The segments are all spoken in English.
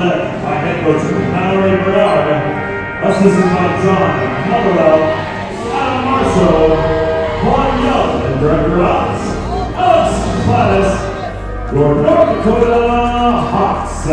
My head coach, Mallory Bernard, assisted by John Motherwell, Adam Marshall, Juan Young, and Director Ross, Alex Plattis, your North Dakota Hawks.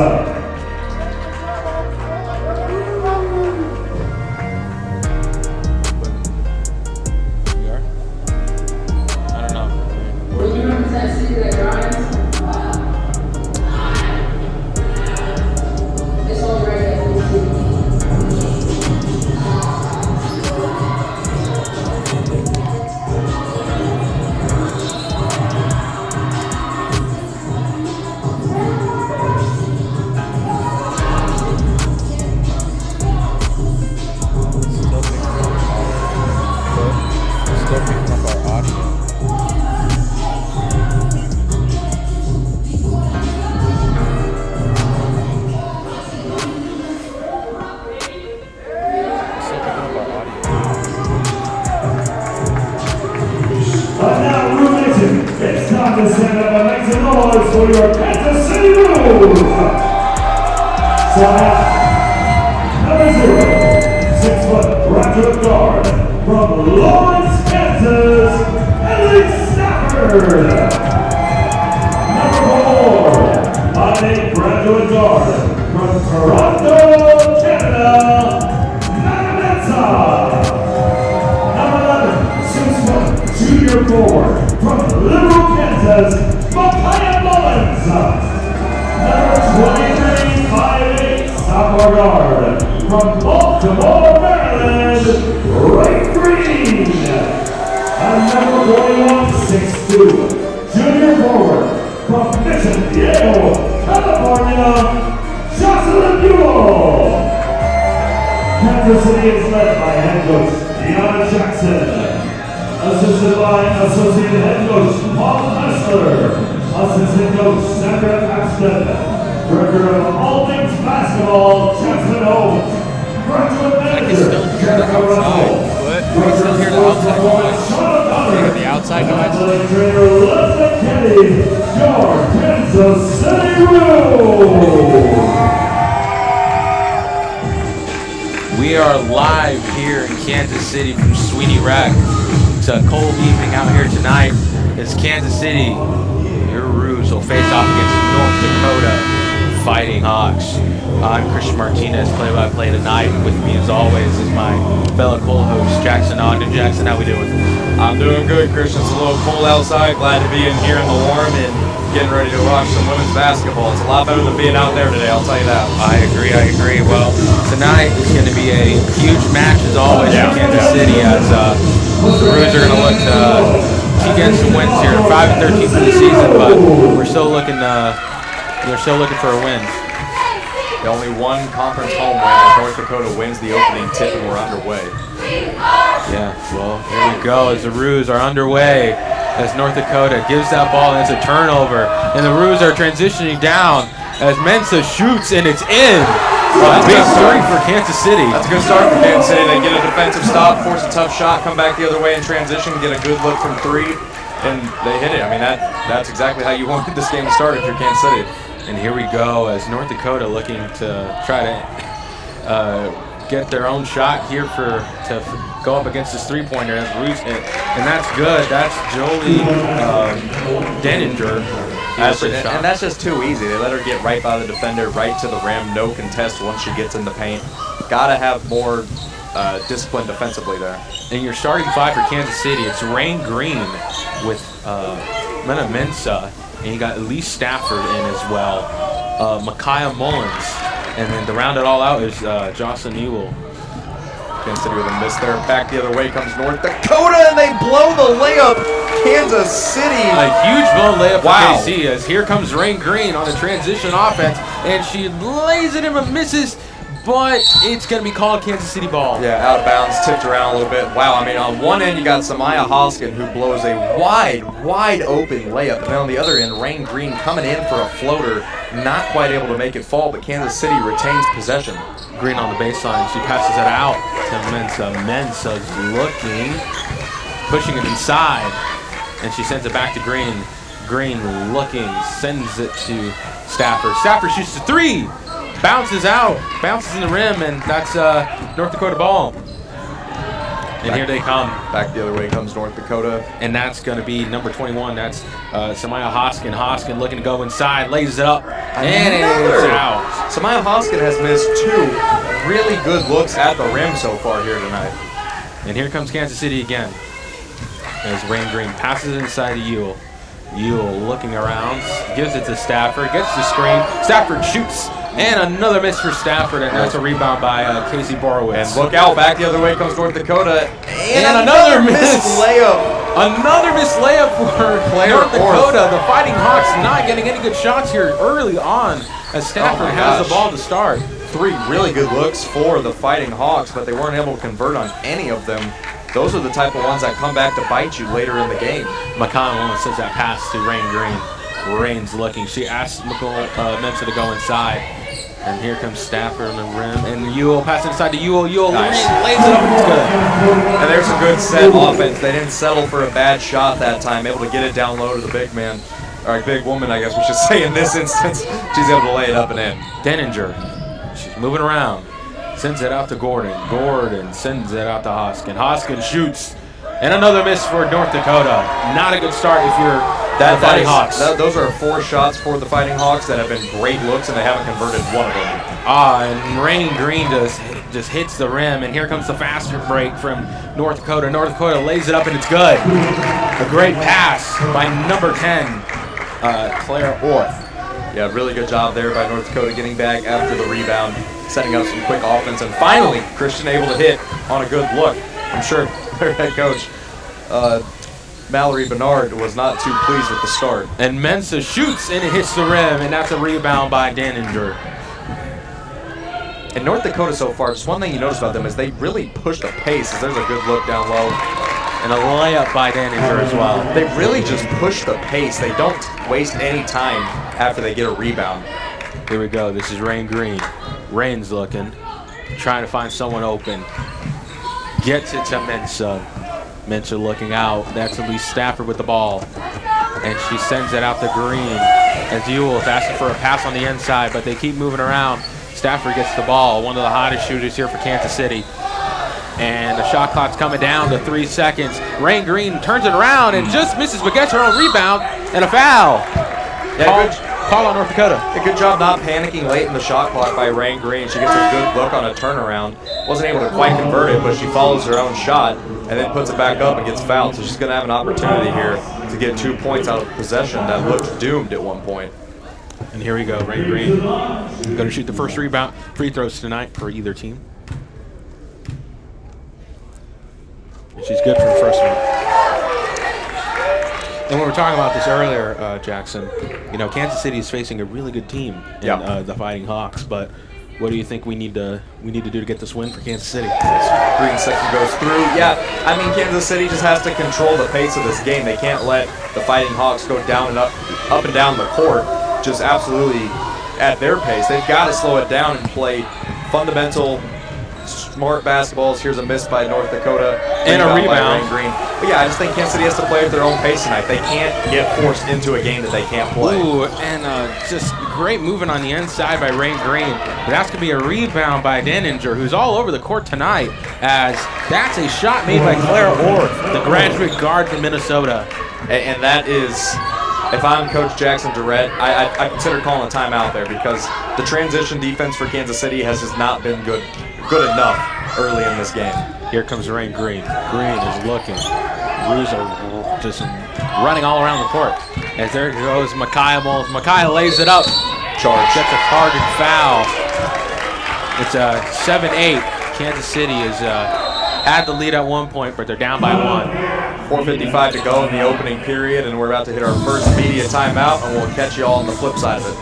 It's time to stand up and make some noise for your Kansas City Roos. So number 0, 6-foot graduate guard from Lawrence, Kansas, Ellie Stafford. Number 4, 5'8" graduate guard from Toronto, Canada, Matt. Number 11, 6-foot junior forward from Liberal, Kansas, Micaiah Mullins. Number 23, 5'8" sophomore guard from Baltimore, Maryland, Ray Green. And number 41, 6'2", junior forward from Mission Viejo, California, Jocelyn Buell. Kansas City is led by head coach Deanna Jackson, assisted by Associate Head Coach Paul Hessler, Assistant Coach Sandra Paxton, Director of All Things Basketball, Jackson Ogden, Graduate Manager, Jericho Russell, Still hear the outside noise. The outside noise. Trainer Leslie Kenny, your Kansas City Roos. We are live here in Kansas City from Sweetie Rec. It's a cold evening out here tonight. It's Kansas City. Your Roos will face off against North Dakota Fighting Hawks. I'm Cristian Martinez, play-by-play tonight. With me, as always, is my fellow co-host, Jackson Ogden. Jackson, how we doing? I'm doing good, Christian. It's a little cold outside. Glad to be in here in the warm and getting ready to watch some women's basketball. It's a lot better than being out there today, I'll tell you that. I agree. Well, tonight is going to be a huge match, as always, for Kansas City, as the Roos are going to look to get some wins here. 5-13 for the season, but we're still looking for a win. The only one conference home win as North Dakota wins the opening tip, and we're underway. Yeah, well, here we go as the Roos are underway as North Dakota gives that ball and it's a turnover. And the Roos are transitioning down as Mensah shoots and it's in. Big three for Kansas City. That's a good start for Kansas City. They get a defensive stop, force a tough shot, come back the other way in transition, get a good look from three, and they hit it. I mean, that's exactly how you wanted this game to start if you're Kansas City. And here we go as North Dakota looking to try to get their own shot here to go up against this three-pointer. And that's good. That's Jolie Denninger. And that's just too easy. They let her get right by the defender, right to the rim, no contest once she gets in the paint. Gotta have more discipline defensively there. And your starting five for Kansas City, it's Rain Green with Mena Mensah, and you got Elise Stafford in as well, Micaiah Mullins, and then to round it all out is Jocelyn Buell. Kansas City with a miss there. Back the other way comes North Dakota, and they blow the layup. Kansas City. A huge blown layup for KC as here comes Rain Green on the transition offense, and she lays it in but misses. But it's going to be called Kansas City ball. Yeah, out of bounds, tipped around a little bit. Wow, I mean, on one end you got Samaya Hoskin, who blows a wide open layup. And then on the other end, Rain Green coming in for a floater, not quite able to make it fall, but Kansas City retains possession. Green on the baseline. She passes it out to Mensah. Mensah's looking, pushing it inside, and she sends it back to Green. Green looking, sends it to Stafford. Stafford shoots the three. bounces out, bounces in the rim, and that's North Dakota ball. And here they come. Back the other way comes North Dakota. And that's going to be number 21. That's Samaya Hoskin. Hoskin looking to go inside, lays it up, and it's out. Samaya Hoskin has missed 2 really good looks at the rim so far here tonight. And here comes Kansas City again. As Rain Green passes it inside to Ewell. Ewell looking around, gives it to Stafford, gets the screen. Stafford shoots, and another miss for Stafford, and that's a rebound by Casey Borowitz. And look out, back the other way comes North Dakota. And another missed layup. Another missed layup for North Dakota. The Fighting Hawks not getting any good shots here early on as Stafford has the ball to start. 3 really good looks for the Fighting Hawks, but they weren't able to convert on any of them. Those are the type of ones that come back to bite you later in the game. McConnell sends that pass to Rain Green. Rain's looking. She asks Mensa to go inside. And here comes Stafford on the rim. And Ewell passing inside to Ewell. Ewell lays it up and it's good. And there's a good set offense. They didn't settle for a bad shot that time. Able to get it down low to the big man. Or big woman, I guess we should say in this instance. She's able to lay it up and in. Denninger. She's moving around. Sends it out to Gordon. Gordon sends it out to Hoskin. Hoskin shoots. And another miss for North Dakota. Not a good start if you're the Fighting Hawks. Those are 4 shots for the Fighting Hawks that have been great looks, and they haven't converted one of them. And Rain Green just hits the rim, and here comes the faster break from North Dakota. North Dakota lays it up, and it's good. A great pass by number 10, Claire Orth. Yeah, really good job there by North Dakota getting back after the rebound, setting up some quick offense, and finally Cristian able to hit on a good look. I'm sure their head coach, Mallory Bernard, was not too pleased with the start. And Mensa shoots and it hits the rim, and that's a rebound by Denninger. And North Dakota so far, just one thing you notice about them is they really push the pace. As there's a good look down low. And a layup by Denninger as well. They really just push the pace. They don't waste any time after they get a rebound. Here we go. This is Rain Green. Rain's looking, trying to find someone open. Gets it to Mensa. Mensa looking out. That's Elise Stafford with the ball. And she sends it out to Green. As Ewell is asking for a pass on the inside, but they keep moving around. Stafford gets the ball. One of the hottest shooters here for Kansas City. And the shot clock's coming down to 3 seconds. Rain Green turns it around and just misses, but gets her own rebound and a foul. Yeah, call on North Dakota. A good job not panicking late in the shot clock by Rain Green. She gets a good look on a turnaround. Wasn't able to quite convert it, but she follows her own shot and then puts it back up and gets fouled. So she's going to have an opportunity here to get 2 points out of possession that looked doomed at one point. And here we go. Rain Green going to shoot the first rebound free throws tonight for either team. She's good for the first one. And we were talking about this earlier, Jackson. You know, Kansas City is facing a really good team in the Fighting Hawks. But what do you think we need to do to get this win for Kansas City? Green section goes through. Yeah, I mean, Kansas City just has to control the pace of this game. They can't let the Fighting Hawks go down and up and down the court just absolutely at their pace. They've got to slow it down and play fundamental, smart basketballs. Here's a miss by North Dakota. And a rebound. By Rain Green. But yeah, I just think Kansas City has to play at their own pace tonight. They can't get forced into a game that they can't play. Ooh, and just great moving on the inside by Rain Green. But that's going to be a rebound by Denninger, who's all over the court tonight, as that's a shot made by Claire Orth, the graduate guard from Minnesota. And that is, if I'm Coach Jackson Durrett, I consider calling a timeout there, because the transition defense for Kansas City has just not been good enough early in this game. Here comes Rain Green. Green is looking. Roos are just running all around the court. As there goes Micaiah Moles. Micaiah lays it up. Charge. Gets a target foul. It's a 7-8. Kansas City is had the lead at one point, but they're down by 1. 4:55 to go in the opening period, and we're about to hit our first media timeout, and we'll catch you all on the flip side of it.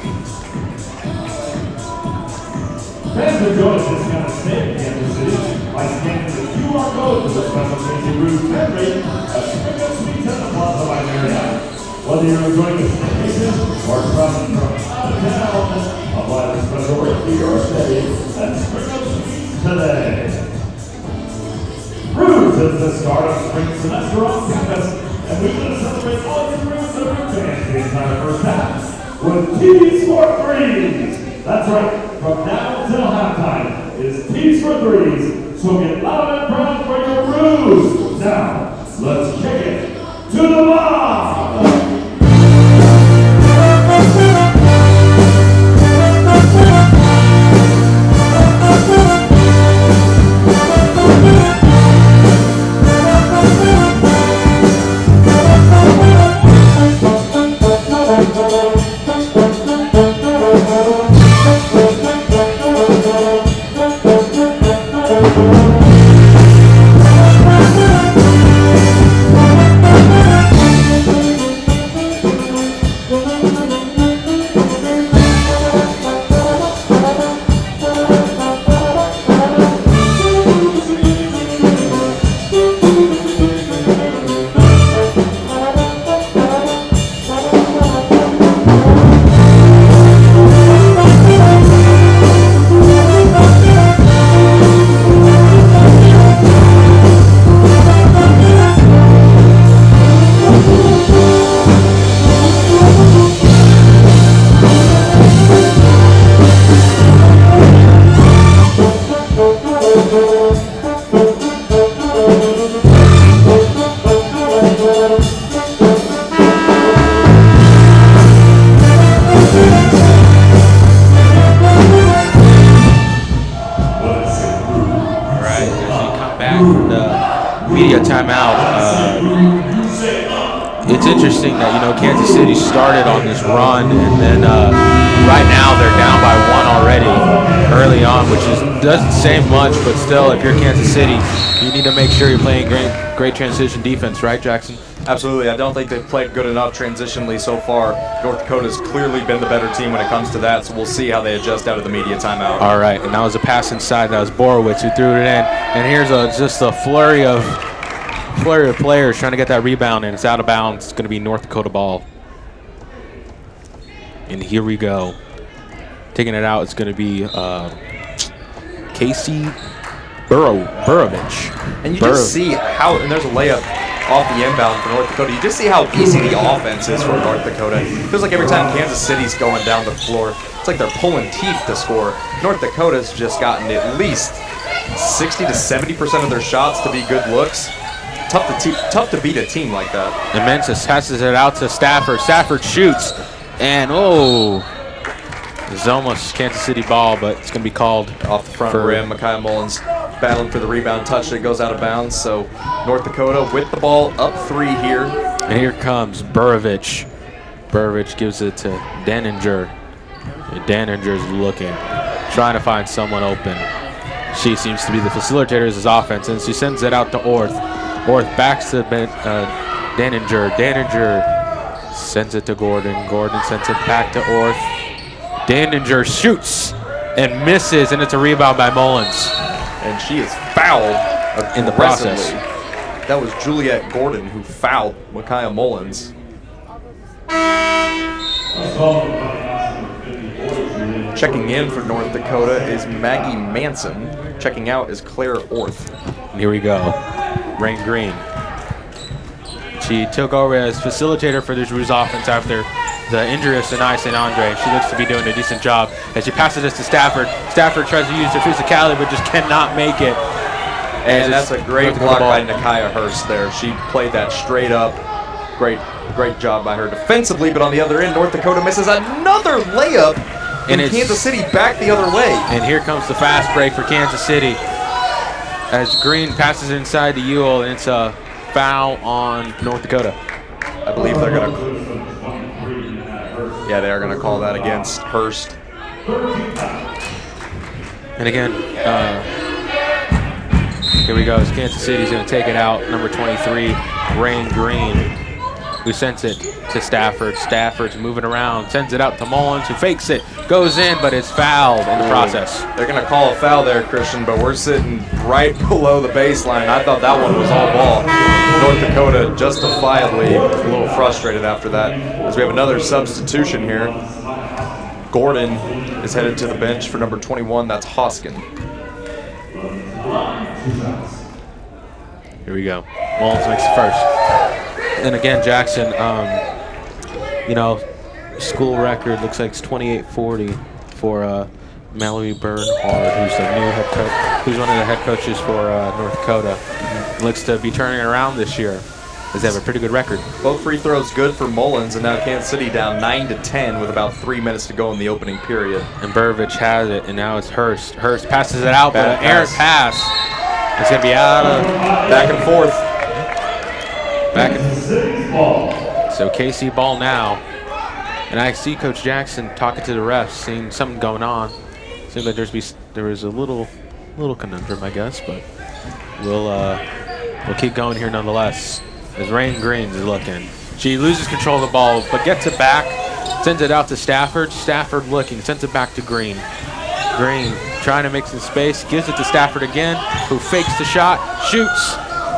Fans are joining us this kind of stay in Kansas City by scanning the QR code for the special Kansas Roos fan rate at Springfield Suites at the Plaza by Marriott. Whether you're enjoying the staycation or traveling from out of town, apply the special rate for your stay at Springfield Suites today. Roos is the start of spring semester on campus, and we want to celebrate all your Roos and Roos fans the entire first half with TV Sport 3s. That's right, from now until halftime is teams for threes, so get loud and proud for your Roos. Now, let's kick it to the mob! Media timeout. It's interesting that, Kansas City started on this run, and then right now they're down by 1 already early on, which doesn't say much, but still, if you're Kansas City, you need to make sure you're playing great transition defense, right, Jackson? Absolutely. I don't think they've played good enough transitionally so far. North Dakota's clearly been the better team when it comes to that, so we'll see how they adjust out of the media timeout. All right, and that was a pass inside. That was Borowicz who threw it in, and here's just a flurry of players trying to get that rebound, and it's out of bounds. It's going to be North Dakota ball. And here we go. Taking it out, it's going to be Casey Burovich. And you just see how, and there's a layup off the inbound for North Dakota. You just see how easy the offense is for North Dakota. It feels like every time Kansas City's going down the floor, it's like they're pulling teeth to score. North Dakota's just gotten at least 60 to 70% of their shots to be good looks. Tough to beat a team like that. And Mensis passes it out to Stafford. Stafford shoots, and it's almost Kansas City ball, but it's going to be called off the front rim. Micaiah Mullins battling for the rebound, touched it, goes out of bounds. So North Dakota with the ball, up 3 here. And here comes Burovich. Burovich gives it to Denninger. Denninger's looking, trying to find someone open. She seems to be the facilitator of his offense, and she sends it out to Orth. Orth backs to Denninger. Denninger sends it to Gordon. Gordon sends it back to Orth. Denninger shoots and misses, and it's a rebound by Mullins. And she is fouled in the process. That was Juliet Gordon who fouled Micaiah Mullins. Checking in for North Dakota is Maggie Manson. Checking out is Claire Orth. And here we go. Rain Green. She took over as facilitator for this Roos offense after the injury of Sinai St. Andre. She looks to be doing a decent job as she passes this to Stafford. Stafford tries to use her physicality but just cannot make it. And that's a great block by Nakia Hurst there. She played that straight up. Great job by her defensively, but on the other end, North Dakota misses another layup, and Kansas City back the other way. And here comes the fast break for Kansas City as Green passes inside to Ewell, and it's a foul on North Dakota. I believe they're going to... Yeah, they are going to call that against Hurst. And again, here we go. Kansas City's going to take it out. Number 23, Rain Green, who sends it to Stafford. Stafford's moving around, sends it out to Mullins, who fakes it, goes in, but it's fouled in the process. They're going to call a foul there, Christian, but we're sitting right below the baseline. I thought that one was all ball. North Dakota justifiably a little frustrated after that, as we have another substitution here. Gordon is headed to the bench for number 21. That's Hoskin. Here we go. Mullins makes the first. And again, Jackson, school record looks like it's 28-40 for Mallory Bernhard, who's the new head coach, who's one of the head coaches for North Dakota. Looks to be turning it around this year, as they have a pretty good record. Both free throws good for Mullins, and now Kansas City down 9-10 with about 3 minutes to go in the opening period. And Burovich has it, and now it's Hurst. Hurst passes it out, but Bad an errant pass. It's going to be out of back and forth. So KC ball now. And I see Coach Jackson talking to the refs, seeing something going on. Seems like there was a little conundrum, I guess, but we'll keep going here nonetheless. As Rain Green is looking, she loses control of the ball, but gets it back, sends it out to Stafford. Stafford looking, sends it back to Green. Green trying to make some space, gives it to Stafford again, who fakes the shot, shoots.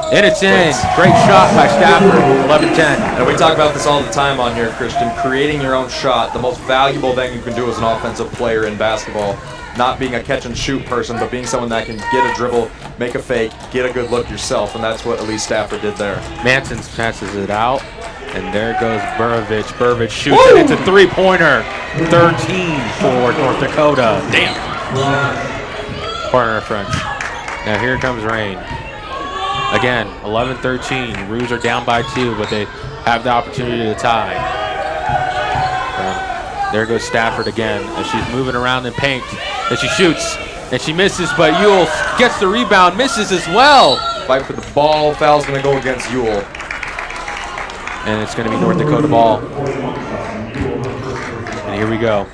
And it's in. Great shot by Stafford, 11-10. And we talk about this all the time on here, Cristian. Creating your own shot, the most valuable thing you can do as an offensive player in basketball. Not being a catch-and-shoot person, but being someone that can get a dribble, make a fake, get a good look yourself, and that's what Elise Stafford did there. Manson passes it out, and there goes Burovich. Burovich shoots, and it's a three-pointer. 13 for North Dakota. Damn. Corner French. Now here comes Rain. Again, 11-13. Roos are down by 2, but they have the opportunity to tie. There goes Stafford again as she's moving around in paint. And she shoots, and she misses, but Ewell gets the rebound, misses as well. Fight for the ball. Foul's going to go against Ewell. And it's going to be North Dakota ball. And here we go.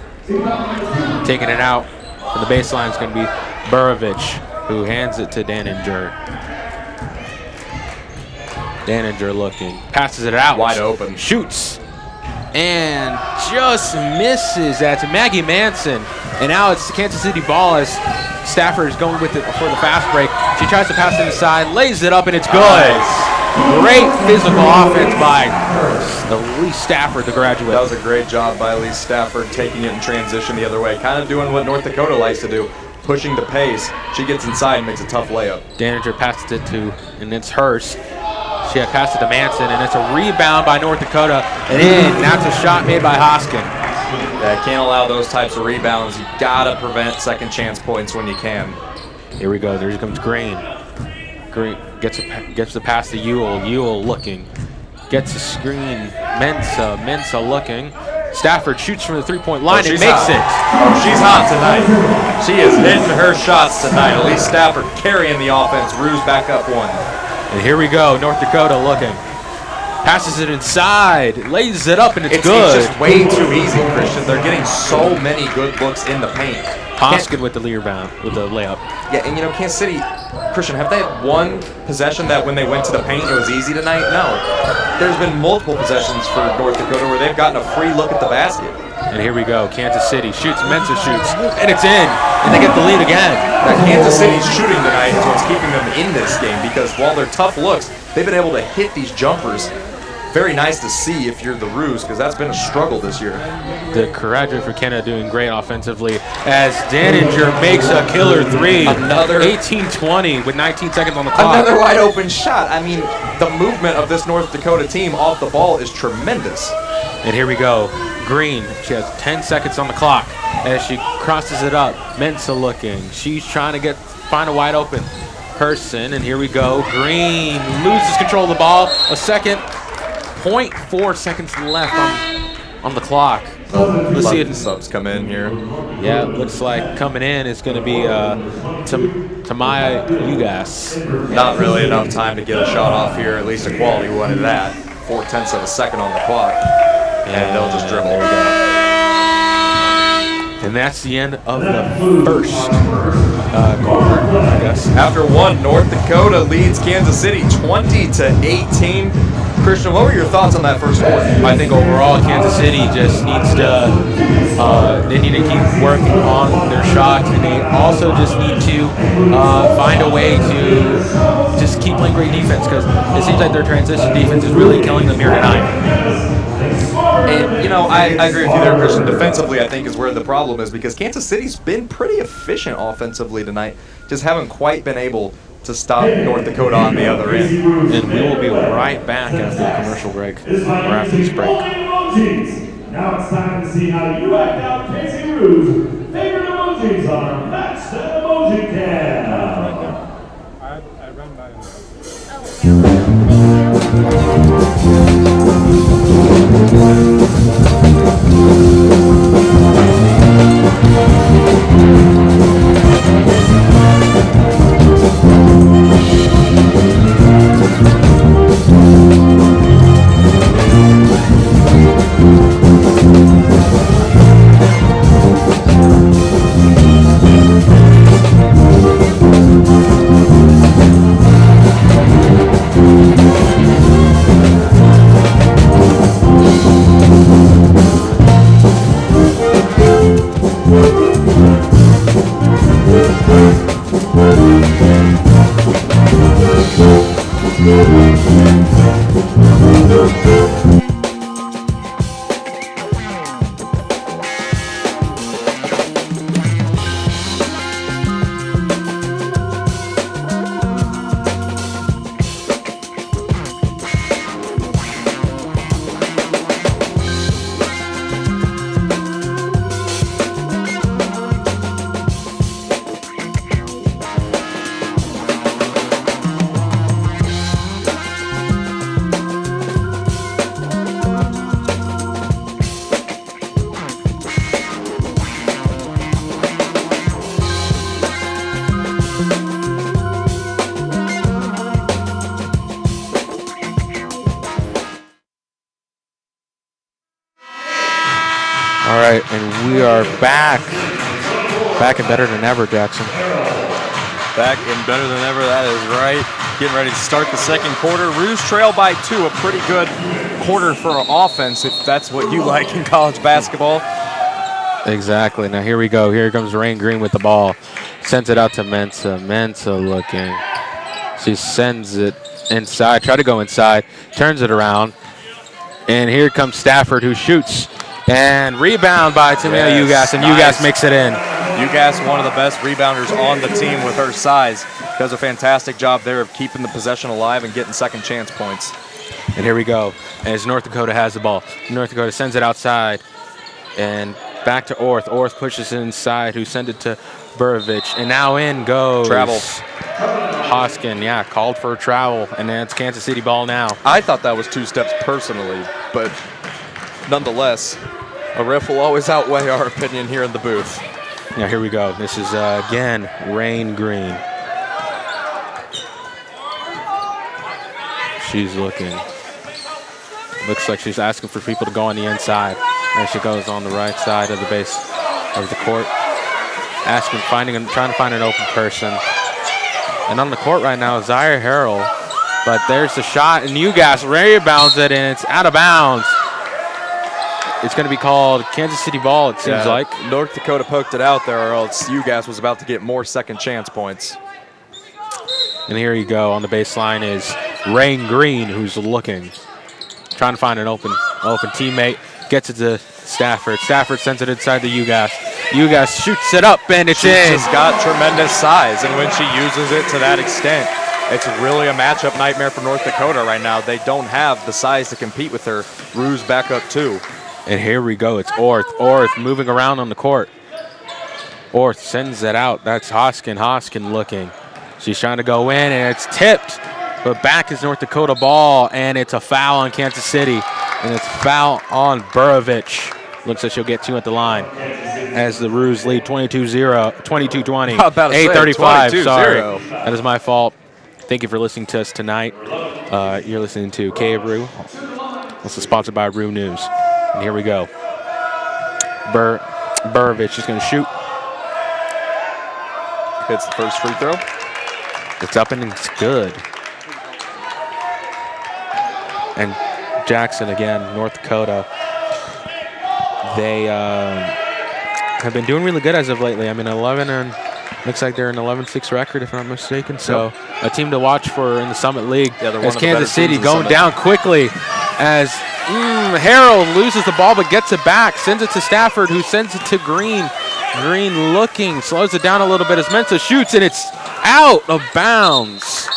Taking it out from the baseline is going to be Burovich, who hands it to Daninger. Daninger looking, passes it out. Wide open. Shoots. And just misses. That's Maggie Manson. And now it's the Kansas City ball as Stafford is going with it for the fast break. She tries to pass it inside, lays it up, and it's good. Great physical offense by Elise Stafford, the graduate. That was a great job by Elise Stafford, taking it in transition the other way. Kind of doing what North Dakota likes to do, pushing the pace. She gets inside and makes a tough layup. Daninger passes it to, and it's Hurst. She had passed it to Manson, and it's a rebound by North Dakota. And in, that's a shot made by Hoskin. Yeah, can't allow those types of rebounds. You gotta prevent second chance points when you can. Here we go. There comes Green. Green gets the pass to Ewell. Ewell looking, gets a screen. Mensa looking. Stafford shoots from the three-point line and makes it. Oh, she's hot tonight. She is hitting her shots tonight. Elise Stafford carrying the offense. Roos back up 1. And here we go, North Dakota looking. Passes it inside, lays it up, and it's good. It's just way too easy, Cristian. They're getting so many good looks in the paint. Hoskin with the rebound, with the layup. Yeah, and you know, Kansas City, Cristian, have they had one possession that when they went to the paint it was easy tonight? No. There's been multiple possessions for North Dakota where they've gotten a free look at the basket. And here we go, Kansas City shoots, Mensa shoots, and it's in, and they get the lead again. Now, Kansas City's shooting tonight is what's keeping them in this game because while they're tough looks, they've been able to hit these jumpers. Very nice to see if you're the Roos because that's been a struggle this year. The graduate for Canada doing great offensively as Daninger makes a killer three. Another 18-20 with 19 seconds on the clock. Another wide open shot. I mean, the movement of this North Dakota team off the ball is tremendous. And here we go. Green, she has 10 seconds on the clock as she crosses it up. Mensa looking. She's trying to find a wide open person. And here we go. Green loses control of the ball. A second. 0.4 seconds left on the clock. Let's see if the subs come in here. Yeah, it looks like coming in is going to be Tamaya Ugas. Not really enough time to get a shot off here. At least a quality one at that. 0.4 of a second on the clock. And they'll just dribble. There we go. And that's the end of the first quarter, I guess. After one, North Dakota leads Kansas City 20-18. Cristian, what were your thoughts on that first quarter? I think overall Kansas City just needs to they need to keep working on their shots, and they also just need to find a way to just keep playing great defense because it seems like their transition defense is really killing them here tonight. And, you know, I agree with you there, Cristian. Defensively, I think, is where the problem is because Kansas City's been pretty efficient offensively tonight, just haven't quite been able to stop North Dakota on the other end. And we will be right back after the commercial break, or after this break. Now it's time to see how you act out Kansas City Roos. emojis on our Max the Emoji Cam. I run by him. All right, and we are back and better than ever, Jackson. Back and better than ever, that is right. Getting ready to start the second quarter. Roos trail by 2, a pretty good quarter for offense, if that's what you like in college basketball. Exactly. Now here we go. Here comes Rain Green with the ball. Sends it out to Mensa. Mensa looking. She sends it inside. Try to go inside. Turns it around. And here comes Stafford, who shoots. And rebound by Timea Ugas, and nice. Ugas makes it in. Ugas, one of the best rebounders on the team with her size, does a fantastic job there of keeping the possession alive and getting second chance points. And here we go, as North Dakota has the ball. North Dakota sends it outside, and back to Orth. Orth pushes it inside, who sends it to Burovich, and now in goes travel. Hoskin, called for a travel, and then it's Kansas City ball now. I thought that was 2 steps personally, but nonetheless, a ref will always outweigh our opinion here in the booth. Now here we go. This is, again, Rain Green. She's looking. Looks like she's asking for people to go on the inside. There she goes on the right side of the base of the court. Trying to find an open person. And on the court right now is Zaire Harrell. But there's the shot, and Ugas rebounds it, and it's out of bounds. It's going to be called Kansas City ball, it seems like. North Dakota poked it out there, or else UGAS was about to get more second chance points. And here you go. On the baseline is Rain Green, who's looking. Trying to find an open teammate. Gets it to Stafford. Stafford sends it inside the UGAS. UGAS shoots it up, and it's in. She's got tremendous size, and when she uses it to that extent, it's really a matchup nightmare for North Dakota right now. They don't have the size to compete with her. Roos back up 2. And here we go. It's Orth. Orth moving around on the court. Orth sends it out. That's Hoskin. Hoskin looking. She's trying to go in, and it's tipped. But back is North Dakota ball, and it's a foul on Kansas City. And it's foul on Burovich. Looks like she'll get 2 at the line. As the Roos lead 22-20. About to 8:35. Sorry. That is my fault. Thank you for listening to us tonight. You're listening to KRU. This is sponsored by Roo News. And here we go. Burovich is going to shoot. Hits the first free throw. It's up and it's good. And Jackson again, North Dakota. They have been doing really good as of lately. I mean, 11 and looks like they're an 11-6 record, if I'm not mistaken. So a team to watch for in the Summit League. As Kansas City going down quickly as Harrell loses the ball but gets it back, sends it to Stafford, who sends it to Green. Green looking, slows it down a little bit as Mensa shoots, and it's out of bounds.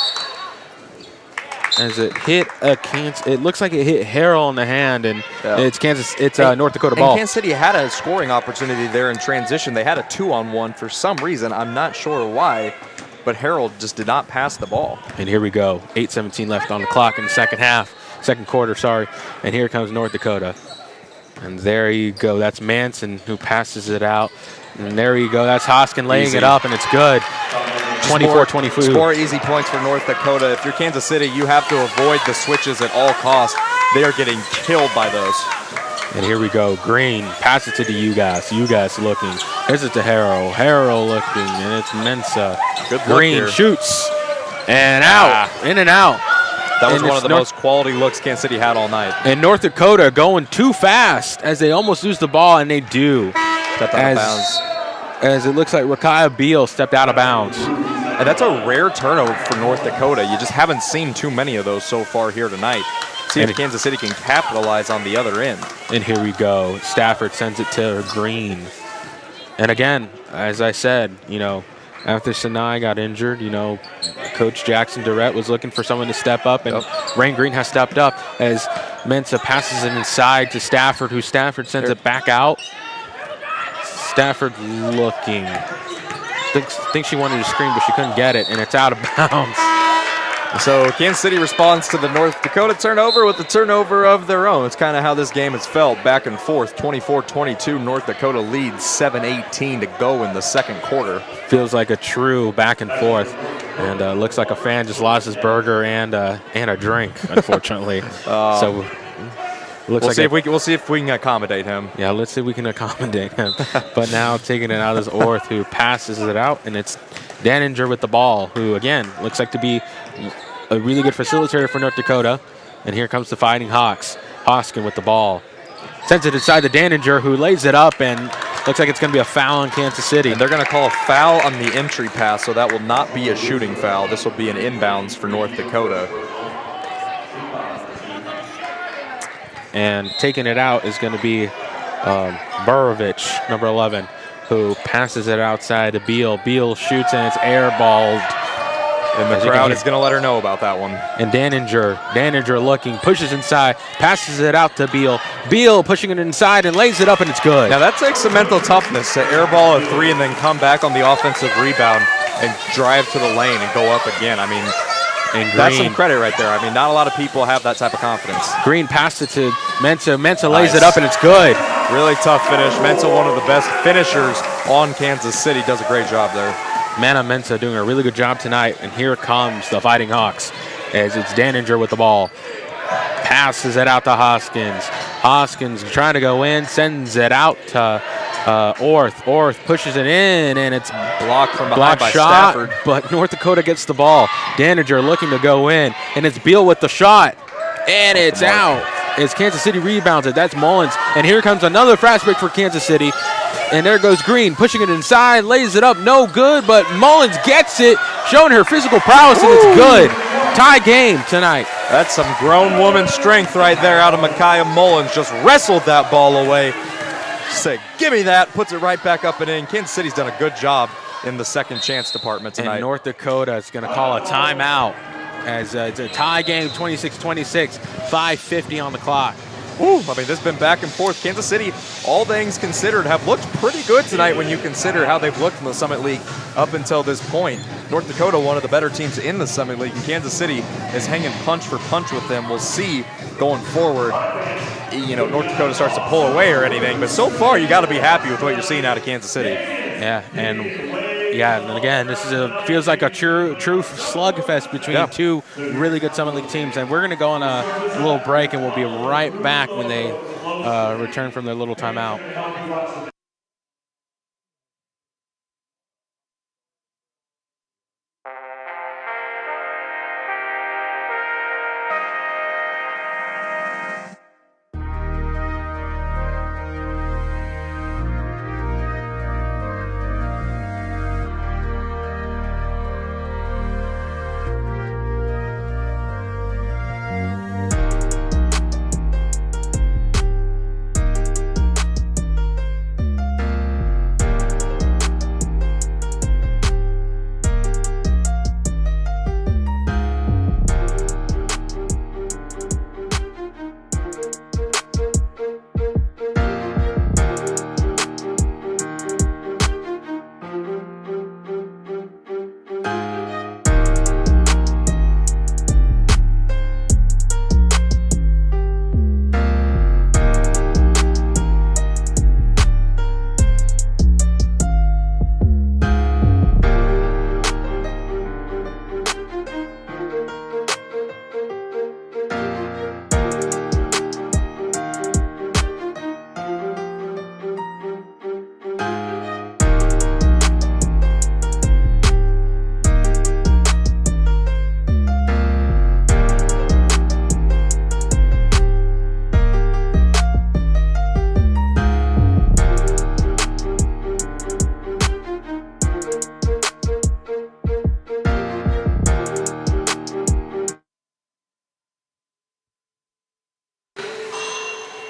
as it hit it looks like it hit Harrell in the hand, and it's North Dakota ball. And Kansas City had a scoring opportunity there in transition. They had a 2-on-1 for some reason. I'm not sure why, but Harrell just did not pass the ball. And here we go. 8:17 left on the clock in the second quarter, sorry. And here comes North Dakota. And there you go. That's Manson who passes it out. And there you go. That's Hoskin laying it up, and it's good. 24-22. Score easy points for North Dakota. If you're Kansas City, you have to avoid the switches at all costs. They are getting killed by those. And here we go. Green passes it to Ugas. Ugas looking. This is to Harrell. Harrell looking, and it's Mensa. Good look Green here. shoots. And out. In and out. That was one of the most quality looks Kansas City had all night. And North Dakota going too fast as they almost lose the ball, and they do. Stepped out of bounds. As it looks like Rakaya Beal stepped out of bounds. And that's a rare turnover for North Dakota. You just haven't seen too many of those so far here tonight. See if Kansas City can capitalize on the other end. And here we go. Stafford sends it to Green. And again, as I said, after Sinai got injured, Coach Jackson Durrett was looking for someone to step up, and Rain Green has stepped up as Mensa passes it inside to Stafford, who Stafford sends it back out. Stafford looking. Thinks she wanted to scream, but she couldn't get it, and it's out of bounds. So Kansas City responds to the North Dakota turnover with the turnover of their own. It's kind of how this game has felt, back and forth. 24-22, North Dakota leads, 7:18 to go in the second quarter. Feels like a true back and forth, and looks like a fan just lost his burger and a drink, unfortunately. So we'll see if we can accommodate him. Yeah, let's see if we can accommodate him. But now taking it out is Orth, who passes it out, and it's Daninger with the ball, who again looks like to be a really good facilitator for North Dakota. And here comes the Fighting Hawks. Hoskin with the ball. Sends it inside to Daninger, who lays it up, and looks like it's going to be a foul on Kansas City. And they're going to call a foul on the entry pass, so that will not be a shooting foul. This will be an inbounds for North Dakota. And taking it out is going to be Burovich, number 11, who passes it outside to Beal. Beal shoots, and it's airballed. And the crowd is going to let her know about that one. And Daninger looking, pushes inside, passes it out to Beal. Beal pushing it inside and lays it up, and it's good. Now that takes some mental toughness to airball a three and then come back on the offensive rebound and drive to the lane and go up again. I mean, and Green, that's some credit right there. I mean, not a lot of people have that type of confidence. Green passed it to Mensa. Mensa lays it up, and it's good. Really tough finish. Mensa, one of the best finishers on Kansas City, does a great job there. Mana Mensa doing a really good job tonight. And here comes the Fighting Hawks as it's Daninger with the ball. Passes it out to Hoskins. Hoskins trying to go in, sends it out to Orth. Orth pushes it in, and it's blocked from behind by shot, Stafford. But North Dakota gets the ball. Daninger looking to go in, and it's Beal with the shot. And it's out. As Kansas City rebounds it. That's Mullins. And here comes another fast break for Kansas City. And there goes Green, pushing it inside, lays it up, no good, but Mullins gets it, showing her physical prowess, and it's good. Tie game tonight. That's some grown woman strength right there out of Micaiah Mullins. Just wrestled that ball away. Said, give me that, puts it right back up and in. Kansas City's done a good job in the second chance department tonight. And North Dakota is going to call a timeout as it's a tie game, 26-26, 5:50 on the clock. Ooh, I mean, this has been back and forth. Kansas City, all things considered, have looked pretty good tonight when you consider how they've looked in the Summit League up until this point. North Dakota, one of the better teams in the Summit League, and Kansas City is hanging punch for punch with them. We'll see going forward, North Dakota starts to pull away or anything, but so far you got to be happy with what you're seeing out of Kansas City. Yeah, and again, this feels like a true slugfest between two really good Summit League teams. And we're going to go on a little break, and we'll be right back when they return from their little timeout.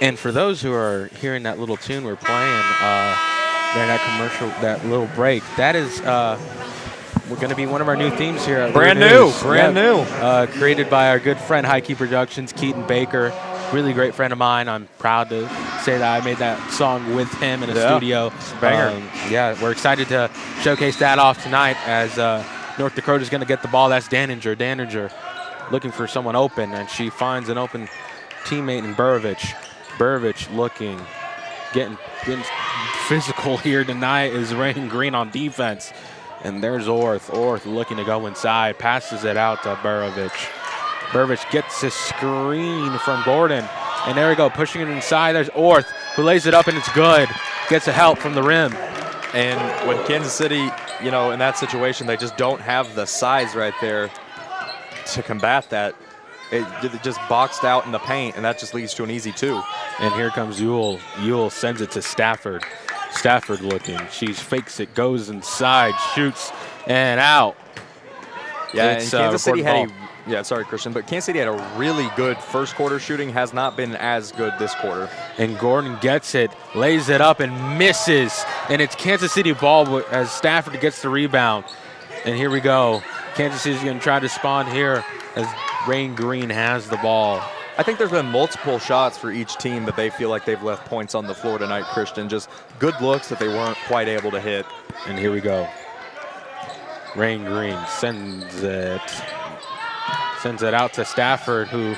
And for those who are hearing that little tune we're playing during that commercial, that little break, that is we're going to be one of our new themes here at Brand Roos. new, brand new. Created by our good friend High Key Productions, Keaton Baker. Really great friend of mine. I'm proud to say that I made that song with him in a studio. Banger. Yeah, we're excited to showcase that off tonight as North Dakota's going to get the ball. That's Daninger. Daninger looking for someone open, and she finds an open teammate in Burovich. Burovich looking, getting physical here tonight is Rain Green on defense. And there's Orth. Orth looking to go inside, passes it out to Burovich. Burovich gets a screen from Gordon. And there we go, pushing it inside. There's Orth, who lays it up, and it's good. Gets a help from the rim. And when Kansas City, you know, in that situation, they just don't have the size right there to combat that. It just boxed out in the paint, and that just leads to an easy 2. And here comes Ewell. Ewell sends it to Stafford. Stafford looking. She fakes it, goes inside, shoots, and out. Yeah, it's, and Kansas City had ball. yeah, sorry, Christian, but Kansas City had a really good first quarter shooting, has not been as good this quarter. And Gordon gets it, lays it up, and misses. And it's Kansas City ball as Stafford gets the rebound. And here we go. Kansas City's going to try to spawn here as Rain Green has the ball. I think there's been multiple shots for each team that they feel like they've left points on the floor tonight, Christian. Just good looks that they weren't quite able to hit. And here we go. Rain Green sends it out to Stafford, who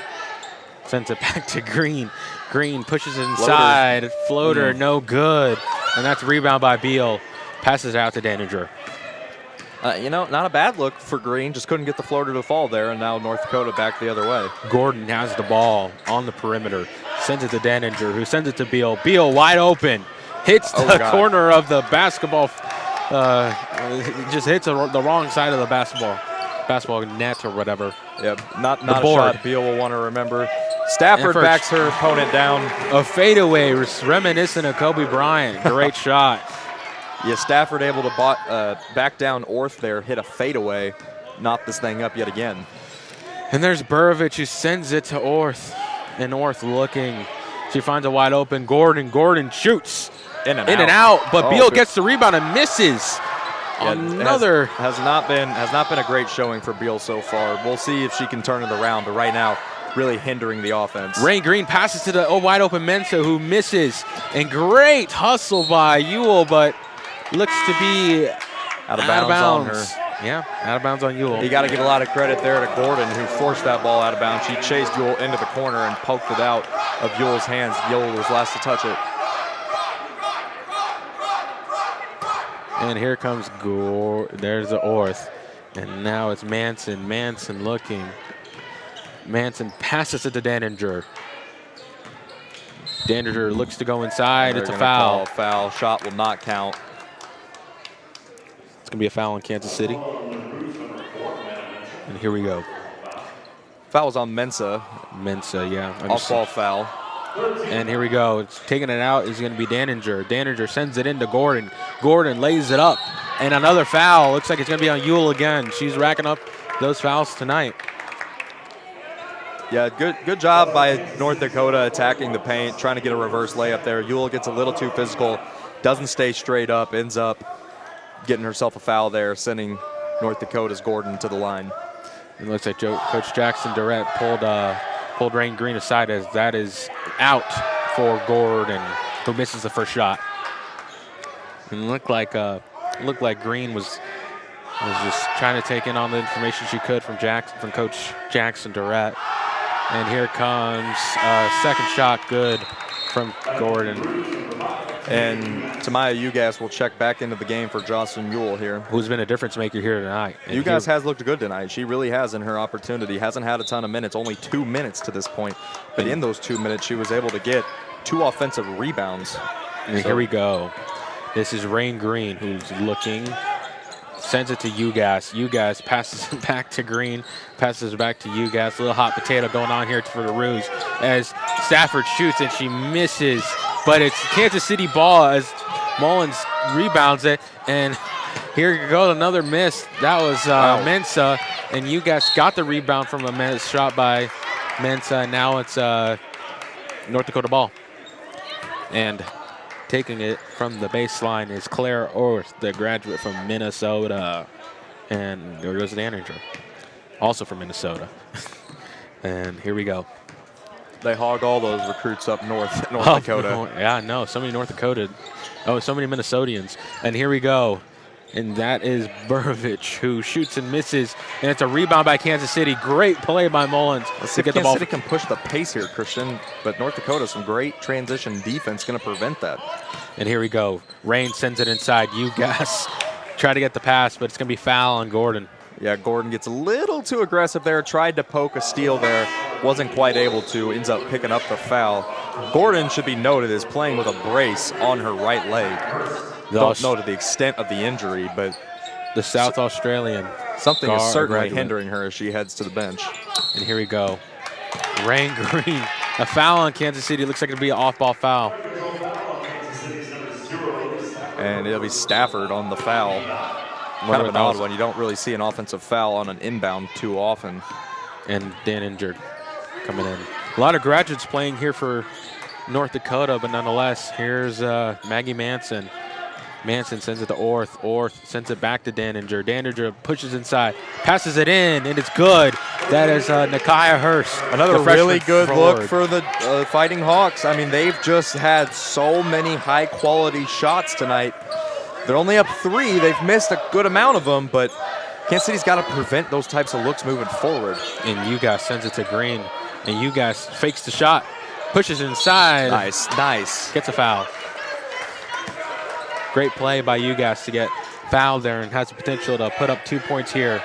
sends it back to Green. Green pushes it inside. Floater, no good. And that's a rebound by Beal. Passes it out to Daninger. You know, not a bad look for Green. Just couldn't get the floater to fall there, and now North Dakota back the other way. Gordon has the ball on the perimeter. Sends it to Daninger, who sends it to Beal. Beal wide open. Hits the corner of the basketball. Just hits the wrong side of the basketball net or whatever. Yep, not a shot Beal will want to remember. Stafford backs her opponent down. A fadeaway reminiscent of Kobe Bryant. Great shot. Yeah, Stafford able to back down Orth there, hit a fadeaway, knot this thing up yet again. And there's Burovich, who sends it to Orth. And Orth looking. She finds a wide open Gordon. Gordon shoots in and out. But Beal gets the rebound and misses. Yeah, Another has not been a great showing for Beal so far. We'll see if she can turn it around, but right now really hindering the offense. Rain Green passes to the wide open Mensah, who misses. And great hustle by Ewell, but looks to be out of bounds on her. Yeah, out of bounds on Ewell. You got to give a lot of credit there to Gordon, who forced that ball out of bounds. She chased Ewell into the corner and poked it out of Ewell's hands. Ewell was last to touch it. And here comes there's the Orth. And now it's Manson. Manson looking. Manson passes it to Daninger. Daninger looks to go inside. It's a foul. Foul. Shot will not count. It's going to be a foul in Kansas City. And here we go. Foul was on Mensah. Mensah, yeah. Off-ball foul. And here we go. It's taking it out is going to be Daninger. Daninger sends it into Gordon. Gordon lays it up. And another foul. Looks like it's going to be on Ewell again. She's racking up those fouls tonight. Yeah, good job by North Dakota attacking the paint, trying to get a reverse layup there. Ewell gets a little too physical, doesn't stay straight up, ends up getting herself a foul there, sending North Dakota's Gordon to the line. It looks like Coach Jackson Durrett pulled Rain Green aside as that is out for Gordon, who misses the first shot. And it looked like Green was just trying to take in all the information she could from Coach Jackson Durrett. And here comes second shot, good from Gordon. And Tamaya Ugas will check back into the game for Jocelyn Ewell here. Who's been a difference maker here tonight. Ugas has looked good tonight. She really has in her opportunity. Hasn't had a ton of minutes, only 2 minutes to this point. But in those 2 minutes, she was able to get 2 offensive rebounds. And here we go. This is Rain Green, who's looking. Sends it to Ugas. Ugas passes it back to Green. Passes it back to Ugas. A little hot potato going on here for the Roos as Stafford shoots and she misses. But it's Kansas City ball as Mullins rebounds it. And here goes another miss. That was Mensah. And Ugas got the rebound from a shot by Mensah. And now it's North Dakota ball. And taking it from the baseline is Claire Orth, the graduate from Minnesota. And there goes Daninger, also from Minnesota. And here we go. They hog all those recruits up North Dakota. No, yeah, no, so many North Dakota. Oh, so many Minnesotians. And here we go. And that is Burovich, who shoots and misses. And it's a rebound by Kansas City. Great play by Mullins. Let's see if Kansas City can push the pace here, Cristian. But North Dakota, some great transition defense, going to prevent that. And here we go. Rain sends it inside. UGAS try to get the pass, but it's going to be foul on Gordon. Yeah, Gordon gets a little too aggressive there. Tried to poke a steal there. Wasn't quite able to. Ends up picking up the foul. Gordon, should be noted, is playing with a brace on her right leg. Don't know to the extent of the injury, but the South Australian. Something is certainly hindering her as she heads to the bench. And here we go. Rain Green. A foul on Kansas City. Looks like it'll be an off-ball foul. And it'll be Stafford on the foul. Kind of an odd one. You don't really see an offensive foul on an inbound too often. And Daninger coming in. A lot of graduates playing here for North Dakota, but nonetheless, here's Maggie Manson. Manson sends it to Orth. Orth sends it back to Daninger. Daninger pushes inside, passes it in, and it's good. That is Nakia Hurst. Another really good look for the Fighting Hawks. I mean, they've just had so many high-quality shots tonight. They're only up 3. They've missed a good amount of them, but Kansas City's got to prevent those types of looks moving forward. And UGAS sends it to Green, and UGAS fakes the shot, pushes it inside. Nice. Gets a foul. Great play by UGAS to get fouled there and has the potential to put up 2 points here.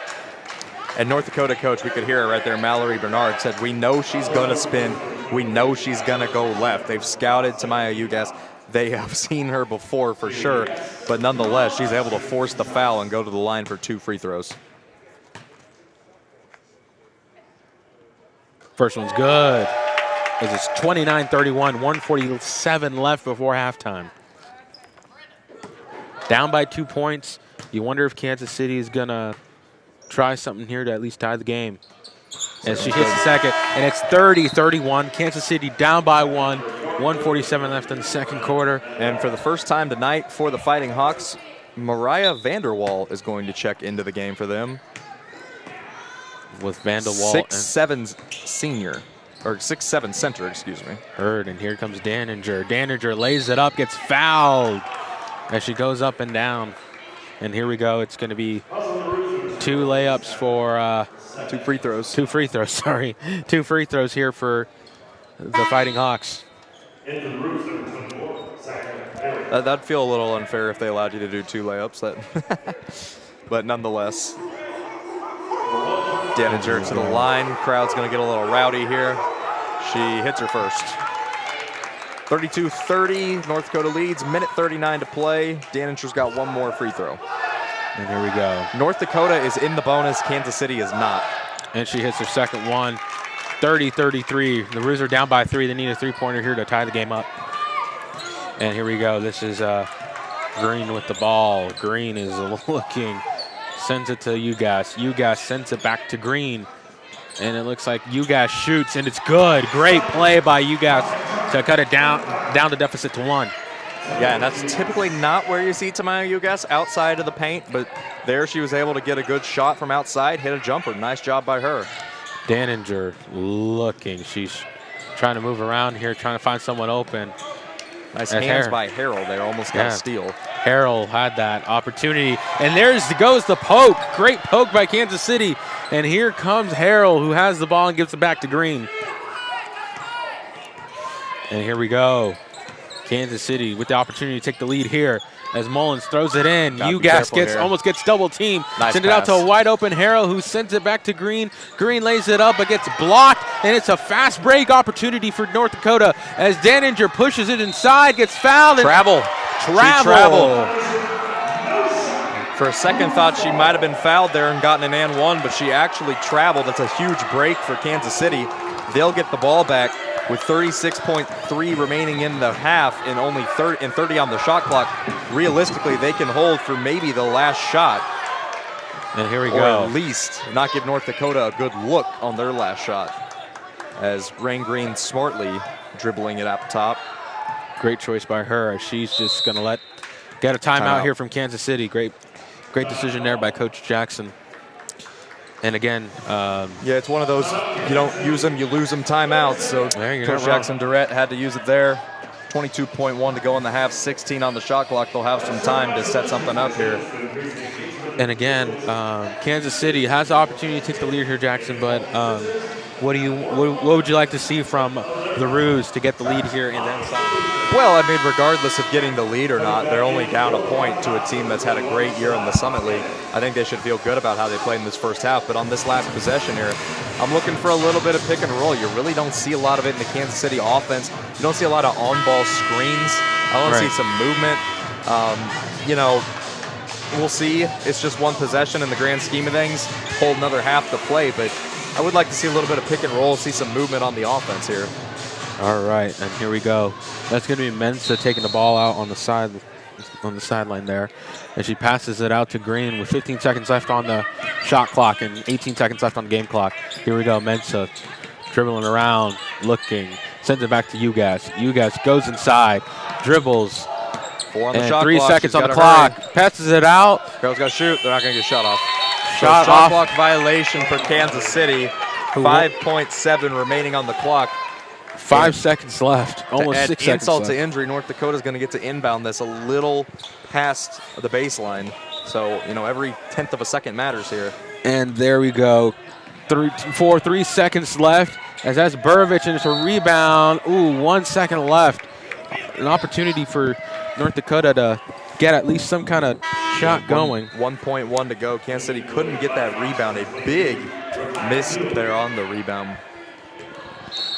And North Dakota coach, we could hear it right there, Mallory Bernard, said, we know she's going to spin. We know she's going to go left. They've scouted Tamaya UGAS. They have seen her before for sure, but nonetheless, she's able to force the foul and go to the line for 2 free throws. First one's good. It's 29-31, 147 left before halftime. Down by 2 points. You wonder if Kansas City is going to try something here to at least tie the game. As she hits the second, and it's 30-31. Kansas City down by 1. 147 left in the second quarter. And for the first time tonight for the Fighting Hawks, Mariah Vanderwall is going to check into the game for them. With Vanderwall. 6'7" senior, or 6'7" center, excuse me. Heard, and here comes Daninger. Daninger lays it up, gets fouled as she goes up and down. And here we go. It's going to be 2 layups for 2 free throws. 2 free throws, sorry. 2 free throws here for the Fighting Hawks. That'd feel a little unfair if they allowed you to do 2 layups. But nonetheless, Daninger to the line. Crowd's going to get a little rowdy here. She hits her first. 32-30, North Dakota leads. Minute 39 to play. Daninger's got 1 more free throw. And here we go. North Dakota is in the bonus. Kansas City is not. And she hits her second one. 30-33. The Roos are down by 3. They need a 3-pointer here to tie the game up. And here we go. This is Green with the ball. Green is looking. Sends it to UGAS. UGAS sends it back to Green. And it looks like UGAS shoots, and it's good. Great play by UGAS to cut it down the deficit to 1. Yeah, and that's typically not where you see Tamaya UGAS, outside of the paint, but there she was able to get a good shot from outside, hit a jumper. Nice job by her. Daninger looking. She's trying to move around here, trying to find someone open. Nice hands by Harrell there, almost got a steal. Harrell had that opportunity, and goes the poke. Great poke by Kansas City, and here comes Harrell, who has the ball and gives it back to Green. And here we go. Kansas City with the opportunity to take the lead here as Mullins throws it in. UGAS almost gets double teamed. Nice Send it out to a wide open Harrell, who sends it back to Green. Green lays it up, but gets blocked, and it's a fast break opportunity for North Dakota as Daninger pushes it inside, gets fouled. Travel. For a second, thought she might have been fouled there and gotten an and 1, but she actually traveled. That's a huge break for Kansas City. They'll get the ball back with 36.3 remaining in the half and only 30 on the shot clock. Realistically, they can hold for maybe the last shot. And here we or go. At least not give North Dakota a good look on their last shot. As Rain Green smartly dribbling it up top. great choice by her. As she's just going to get a timeout here from Kansas City. Great decision there by Coach Jackson. And again, yeah, it's one of those, you don't use them, you lose them timeouts. So Coach Jackson Durrett had to use it there. 22.1 to go in the half, 16 on the shot clock. They'll have some time to set something up here. And again, Kansas City has the opportunity to take the lead here, Jackson. But what would you like to see from the Roos to get the lead here and then some? Well, I mean, regardless of getting the lead or not, they're only down a point to a team that's had a great year in the Summit League. I think they should feel good about how they played in this first half. But on this last possession here, I'm looking for a little bit of pick and roll. You really don't see a lot of it in the Kansas City offense. You don't see a lot of on-ball screens. I don't see some movement. You know, we'll see. It's just one possession in the grand scheme of things. Hold another half to play, but I would like to see a little bit of pick and roll, see some movement on the offense here. All right, and here we go. That's going to be Mensa taking the ball out on the sideline there, and she passes it out to Green with 15 seconds left on the shot clock and 18 seconds left on the game clock. Here we go, Mensa dribbling around, looking, sends it back to Ugas. Ugas goes inside, dribbles. 4 on the and shot 3 clock. seconds on the clock. Hurry. Passes it out. Girls got to shoot. They're not going to get shot off. Shot clock violation for Kansas City. 5.7 remaining on the clock. 5 seconds left. Almost 6 seconds insult left. to injury, North Dakota is going to get to inbound this a little past the baseline. So, you know, every 10th of a second matters here. And there we go. 3 seconds left. As that's Burovich, and it's a rebound. Ooh, 1 second left. An opportunity for North Dakota to get at least some kind of shot going. 1.1 to go. Kansas City couldn't get that rebound. A big miss there on the rebound.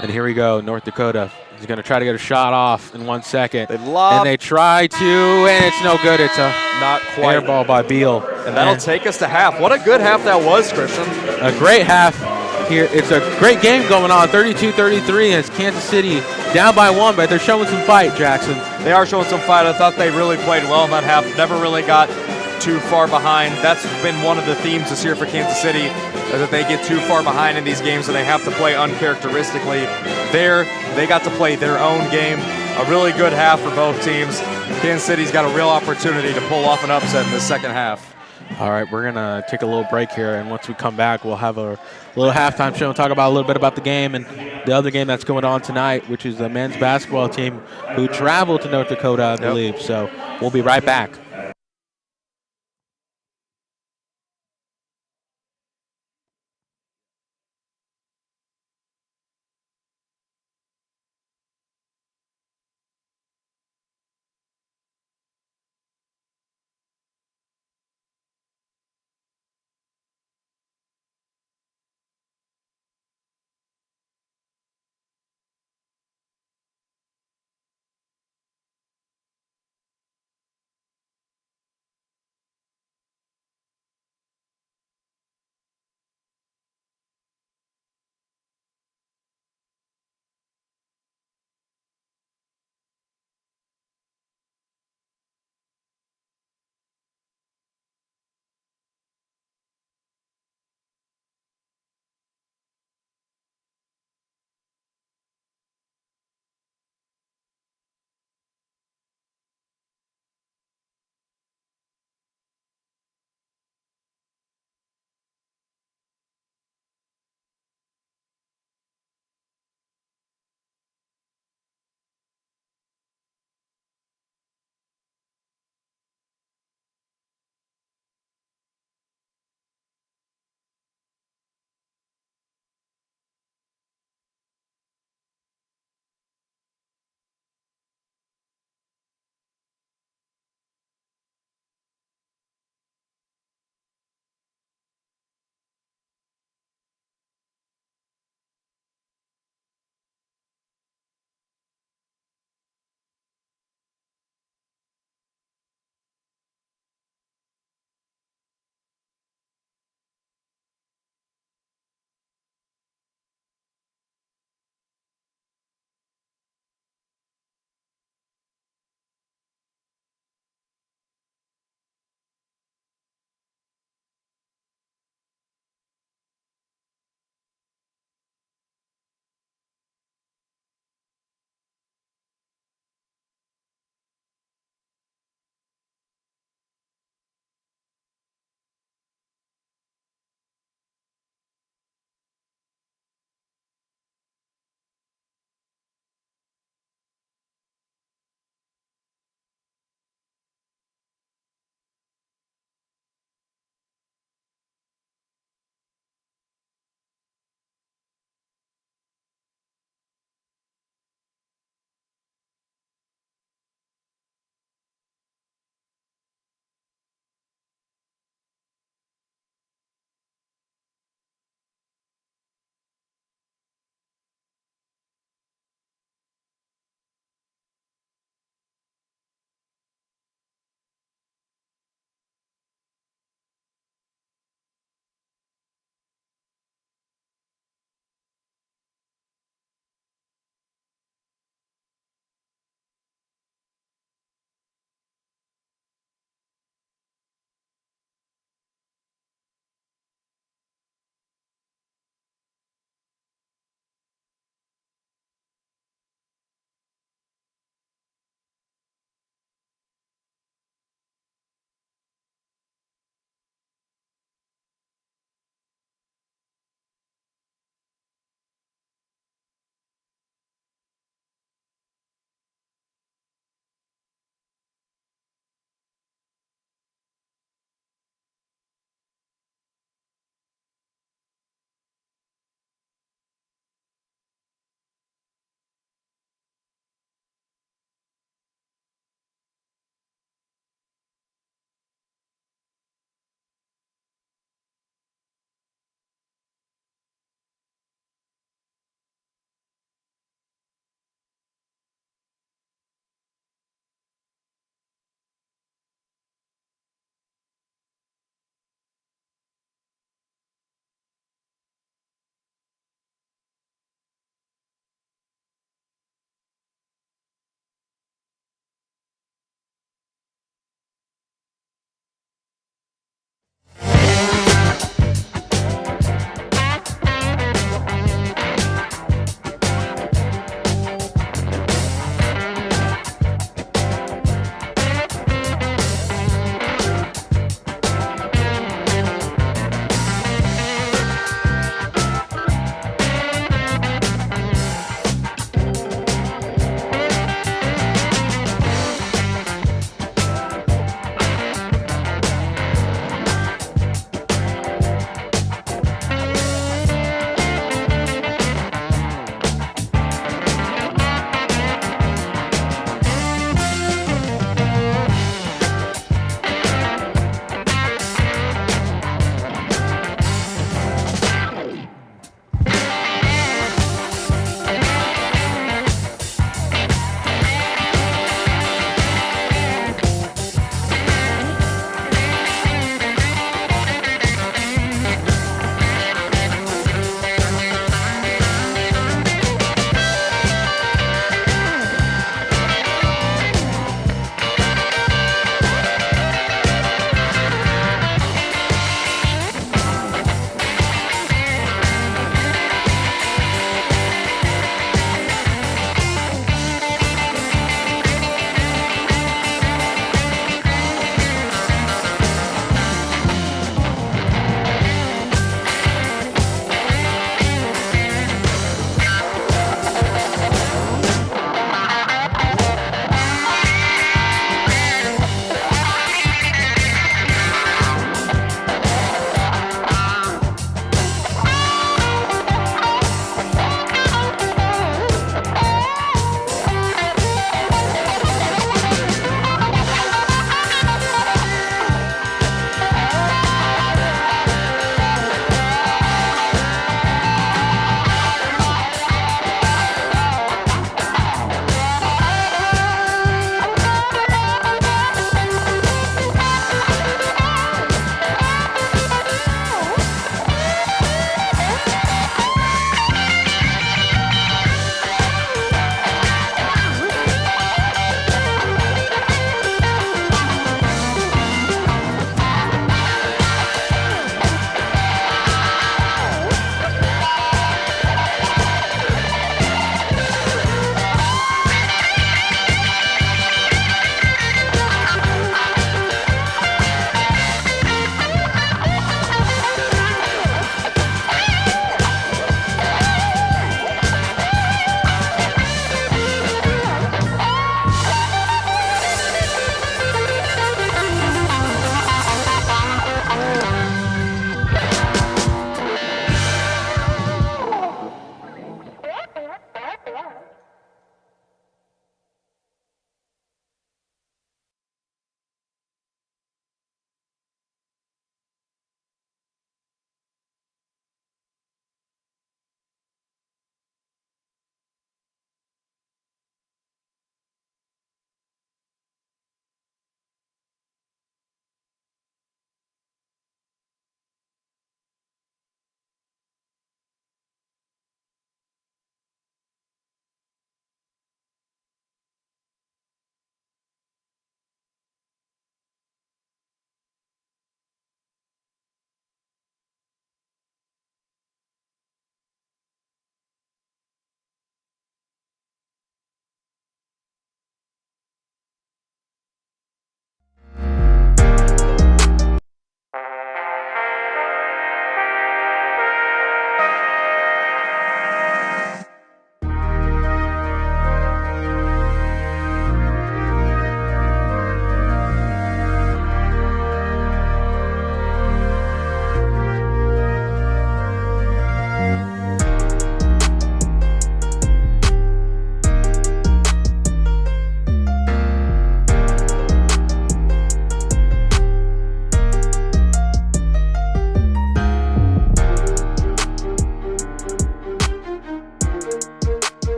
And here we go. North Dakota is going to try to get a shot off in 1 second. They lob. And they try to, and it's no good. It's a not quite air ball by Beal. And that'll take us to half. What a good half that was, Cristian. A great half here. It's a great game going on. 32-33 as Kansas City down by 1, but they're showing some fight, Jackson. They are showing some fight. I thought they really played well in that half. Never really got too far behind. That's been one of the themes this year for Kansas City, is that they get too far behind in these games and they have to play uncharacteristically. They got to play their own game. A really good half for both teams. Kansas City's got a real opportunity to pull off an upset in the second half. All right, we're going to take a little break here, and once we come back, we'll have a little halftime show and talk about a little bit about the game and the other game that's going on tonight, which is the men's basketball team who traveled to North Dakota, I believe. So we'll be right back.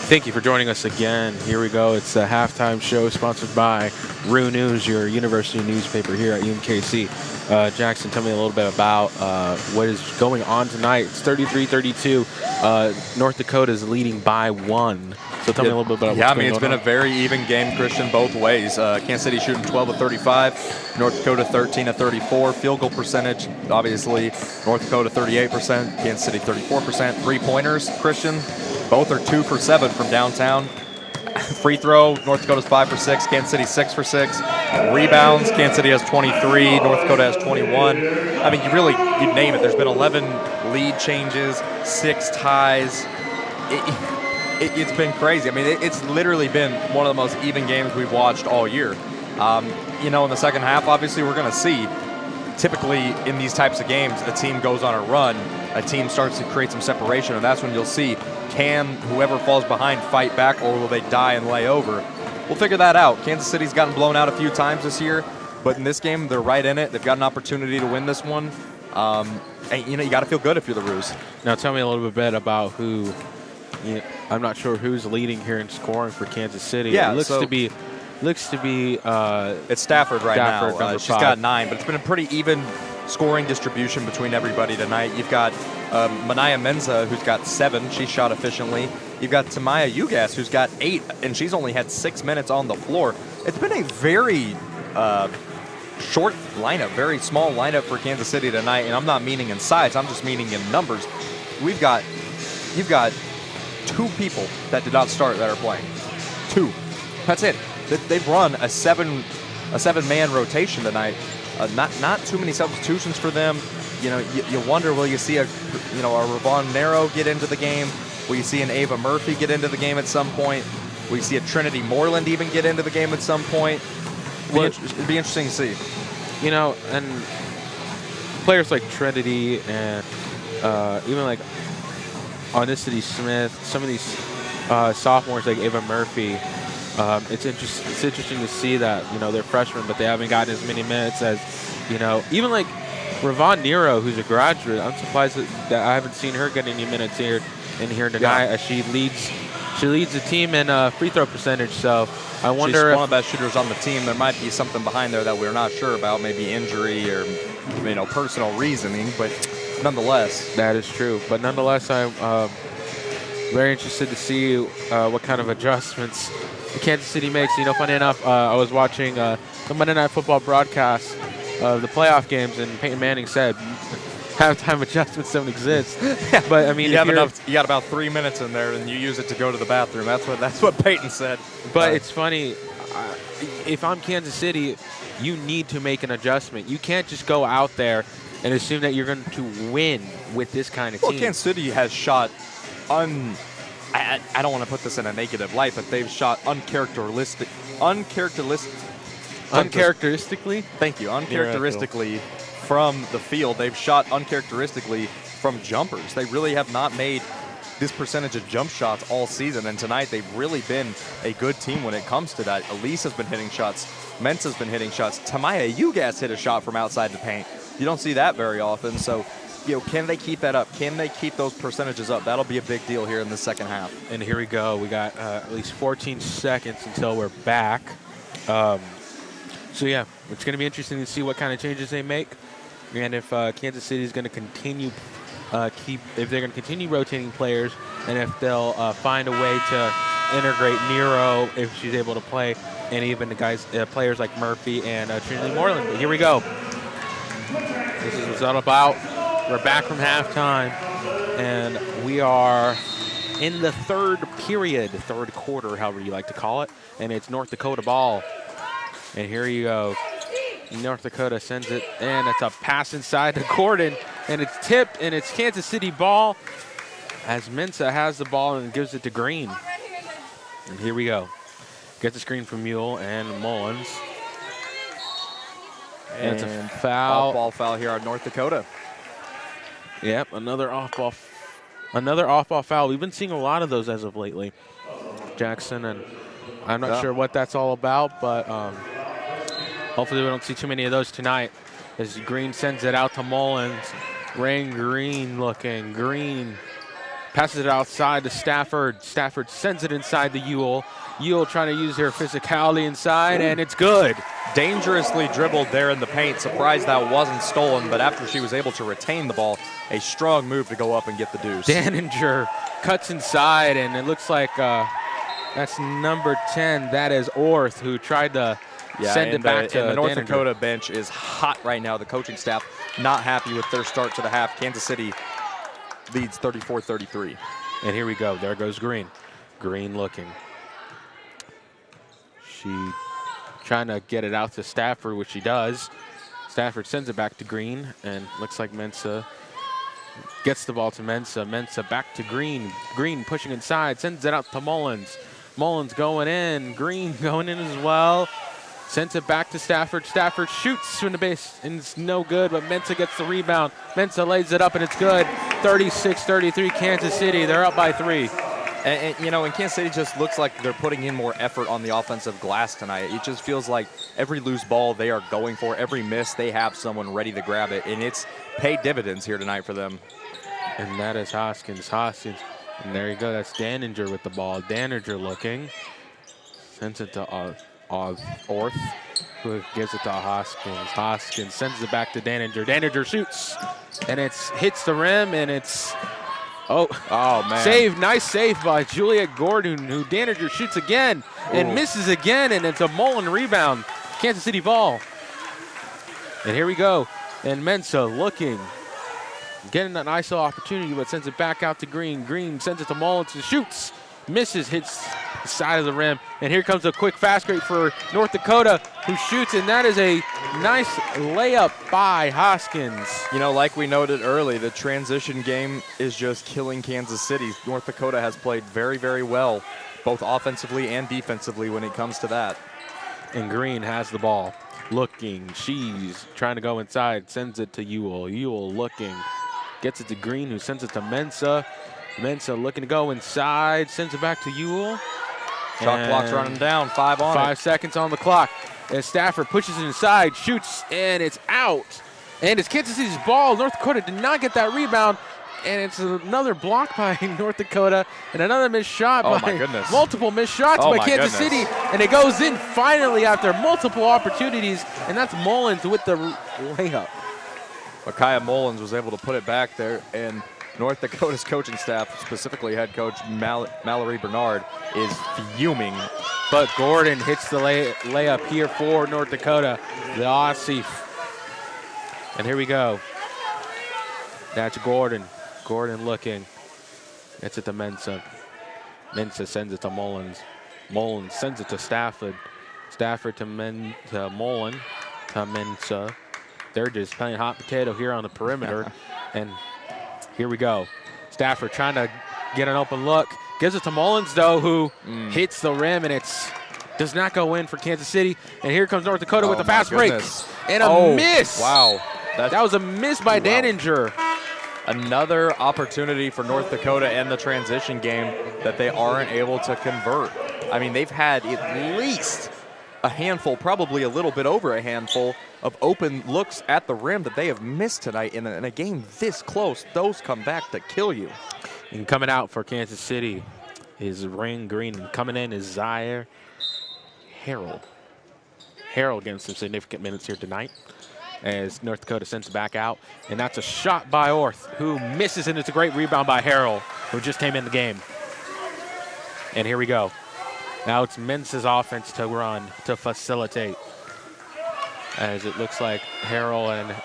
Thank you for joining us again. Here we go. It's the halftime show sponsored by Roo News, your university newspaper here at UMKC. Jackson, tell me a little bit about what is going on tonight. It's 33-32. North Dakota is leading by 1. So tell me a little bit about what's going on. Yeah, I mean, it's been a very even game, Christian, both ways. Kansas City shooting 12 of 35, North Dakota 13 of 34. Field goal percentage, obviously, North Dakota 38%, Kansas City 34%. Three-pointers, Christian, both are 2 for 7 from downtown. Free throw, North Dakota's 5 for 6, Kansas City 6 for 6. Rebounds, Kansas City has 23, North Dakota has 21. I mean, you name it. There's been 11 lead changes, 6 ties. It's been crazy. I mean, it's literally been one of the most even games we've watched all year. In the second half, obviously, we're going to see. Typically, in these types of games, a team goes on a run, a team starts to create some separation, and that's when you'll see, can whoever falls behind fight back, or will they die and lay over? We'll figure that out. Kansas City's gotten blown out a few times this year, but in this game, they're right in it. They've got an opportunity to win this one. And you got to feel good if you're the Roos. Now, tell me a little bit about who. I'm not sure who's leading here in scoring for Kansas City. Yeah, it looks to be. It's Stafford right Stafford, now. She's got 9, but it's been a pretty even scoring distribution between everybody tonight. You've got Manaya Menza, who's got 7. She shot efficiently. You've got Tamaya Ugas, who's got 8, and she's only had 6 minutes on the floor. It's been a very short lineup, very small lineup for Kansas City tonight, and I'm not meaning in size. I'm just meaning in numbers. You've got 2 people that did not start that are playing. 2. That's it. They've run a 7-man rotation tonight. Not too many substitutions for them. You wonder, will you see a Ravon Nero get into the game? Will you see an Ava Murphy get into the game at some point? Will you see a Trinity Moreland even get into the game at some point? It'd be interesting to see. And players like Trinity and even like Onicity Smith, some of these sophomores like Ava Murphy, it's interesting to see that they're freshmen, but they haven't gotten as many minutes as even like Ravon Nero, who's a graduate. I'm surprised that I haven't seen her get any minutes here tonight. As she leads the team in free throw percentage. So I wonder she's one of the best shooters on the team. There might be something behind there that we're not sure about, maybe injury or personal reasoning, but nonetheless. That is true. But nonetheless, I'm very interested to see what kind of adjustments Kansas City makes. Funny enough, I was watching the Monday Night Football broadcast of the playoff games, and Peyton Manning said halftime adjustments don't exist. But I mean, you got about 3 minutes in there, and you use it to go to the bathroom. That's what Peyton said. But it's funny. If I'm Kansas City, you need to make an adjustment. You can't just go out there and assume that you're going to win with this kind of team. Well, Kansas City has shot I don't want to put this in a negative light, but they've shot uncharacteristically. Thank you. Uncharacteristically from the field. They've shot uncharacteristically from jumpers. They really have not made this percentage of jump shots all season, and tonight they've really been a good team when it comes to that. Elise has been hitting shots. Mensa's been hitting shots. Tamaya Ugas hit a shot from outside the paint. You don't see that very often, so can they keep that up? Can they keep those percentages up? That'll be a big deal here in the second half. And here we go. We got at least 14 seconds until we're back. So yeah, it's going to be interesting to see what kind of changes they make, and if Kansas City is going to continue if they're going to continue rotating players, and if they'll find a way to integrate Nero if she's able to play, and even the guys, players like Murphy and Trinity Moreland. But here we go. This is what it's all about. We're back from halftime, and we are in the third period, third quarter, however you like to call it, and it's North Dakota ball. And here you go. North Dakota sends it, and it's a pass inside to Gordon, and it's tipped, and it's Kansas City ball as Mensa has the ball and gives it to Green. And here we go. Get the screen from Mule and Mullins. And it's a foul. Off-ball foul here on North Dakota. Yep, another off-ball foul. We've been seeing a lot of those as of lately, Jackson, and I'm not sure what that's all about, but hopefully we don't see too many of those tonight. As Green sends it out to Mullins. Rain Green looking. Green passes it outside to Stafford. Stafford sends it inside to Ewell. Ewell trying to use her physicality inside, and it's good. Dangerously dribbled there in the paint. Surprised that wasn't stolen, but after she was able to retain the ball, a strong move to go up and get the deuce. Daninger cuts inside, and it looks like that's number 10. That is Orth, who tried to send it back to the North Daninger. Dakota bench is hot right now. The coaching staff not happy with their start to the half. Kansas City leads 34-33. And here we go. There goes Green. Green looking. She trying to get it out to Stafford, which she does. Stafford sends it back to Green, and looks like Mensa gets the ball to Mensa. Mensa back to Green. Green pushing inside, sends it out to Mullins. Mullins going in. Green going in as well. Sends it back to Stafford. Stafford shoots from the base, and it's no good, but Mensa gets the rebound. Mensa lays it up, and it's good. 36-33 Kansas City. They're up by 3. And Kansas City just looks like they're putting in more effort on the offensive glass tonight. It just feels like every loose ball they are going for, every miss, they have someone ready to grab it, and it's paid dividends here tonight for them. And that is Hoskins. Hoskins, and there you go. That's Daninger with the ball. Daninger looking. Sends it to Orth, who gives it to Hoskins. Hoskins sends it back to Daninger. Daninger shoots, and it hits the rim, and it's oh man. Save, nice save by Juliet Gordon, who Daninger shoots again and misses again, and it's a Mullen rebound. Kansas City ball. And here we go. And Mensa looking, getting an ISO opportunity, but sends it back out to Green. Green sends it to Mullins, who shoots, misses, hits the side of the rim. And here comes a quick fast break for North Dakota, who shoots, and that is a nice layup by Hoskins. Like we noted early, the transition game is just killing Kansas City. North Dakota has played very, very well, both offensively and defensively when it comes to that. And Green has the ball. Looking, she's trying to go inside, sends it to Ewell. Ewell looking, gets it to Green, who sends it to Mensa. Mensa looking to go inside, sends it back to Ewell. Shot clock's running down, 5 on 5 seconds on the clock. And Stafford pushes it inside, shoots, and it's out. And it's Kansas City's ball. North Dakota did not get that rebound. And it's another block by North Dakota and another missed shot multiple missed shots by Kansas City. And it goes in finally after multiple opportunities. And that's Mullins with the layup. Micaiah Mullins was able to put it back there, and North Dakota's coaching staff, specifically head coach Mallory Bernard, is fuming. But Gordon hits the layup here for North Dakota, the Aussie. And here we go. That's Gordon. Gordon looking. Gets it to Mensa. Mensa sends it to Mullins. Mullins sends it to Stafford. Stafford to Mullen. To Mensa. They're just playing hot potato here on the perimeter. And here we go. Stafford trying to get an open look. Gives it to Mullins, though, who hits the rim, and it does not go in for Kansas City. And here comes North Dakota with a fast break. And a miss. Wow. That was a miss by Daninger. Another opportunity for North Dakota and the transition game that they aren't able to convert. I mean, they've had at least a handful, probably a little bit over a handful, of open looks at the rim that they have missed tonight. In a game this close, those come back to kill you. And coming out for Kansas City is Rain Green. And coming in is Zaire Harrell. Harrell getting some significant minutes here tonight as North Dakota sends it back out. And that's a shot by Orth, who misses, and it's a great rebound by Harrell, who just came in the game. And here we go. Now it's Mensa's offense to run, to facilitate. As it looks like Harrell and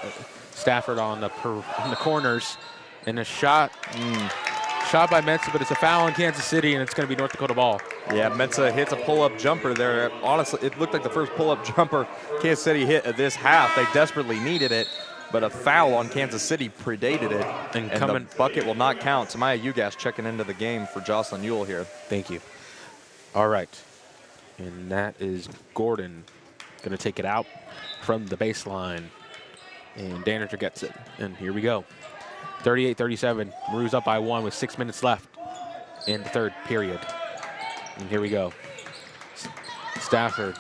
Stafford on the corners. And a shot by Mensa, but it's a foul in Kansas City, and it's going to be North Dakota ball. Yeah, Mensa hits a pull-up jumper there. Honestly, it looked like the first pull-up jumper Kansas City hit of this half. They desperately needed it, but a foul on Kansas City predated it, and the bucket will not count. Tamaya Ugas checking into the game for Jocelyn Ewell here. Thank you. All right, and that is Gordon going to take it out from the baseline, and Daniger gets it, and here we go. 38-37, Roos up by 1 with 6 minutes left in the third period. And here we go. Stafford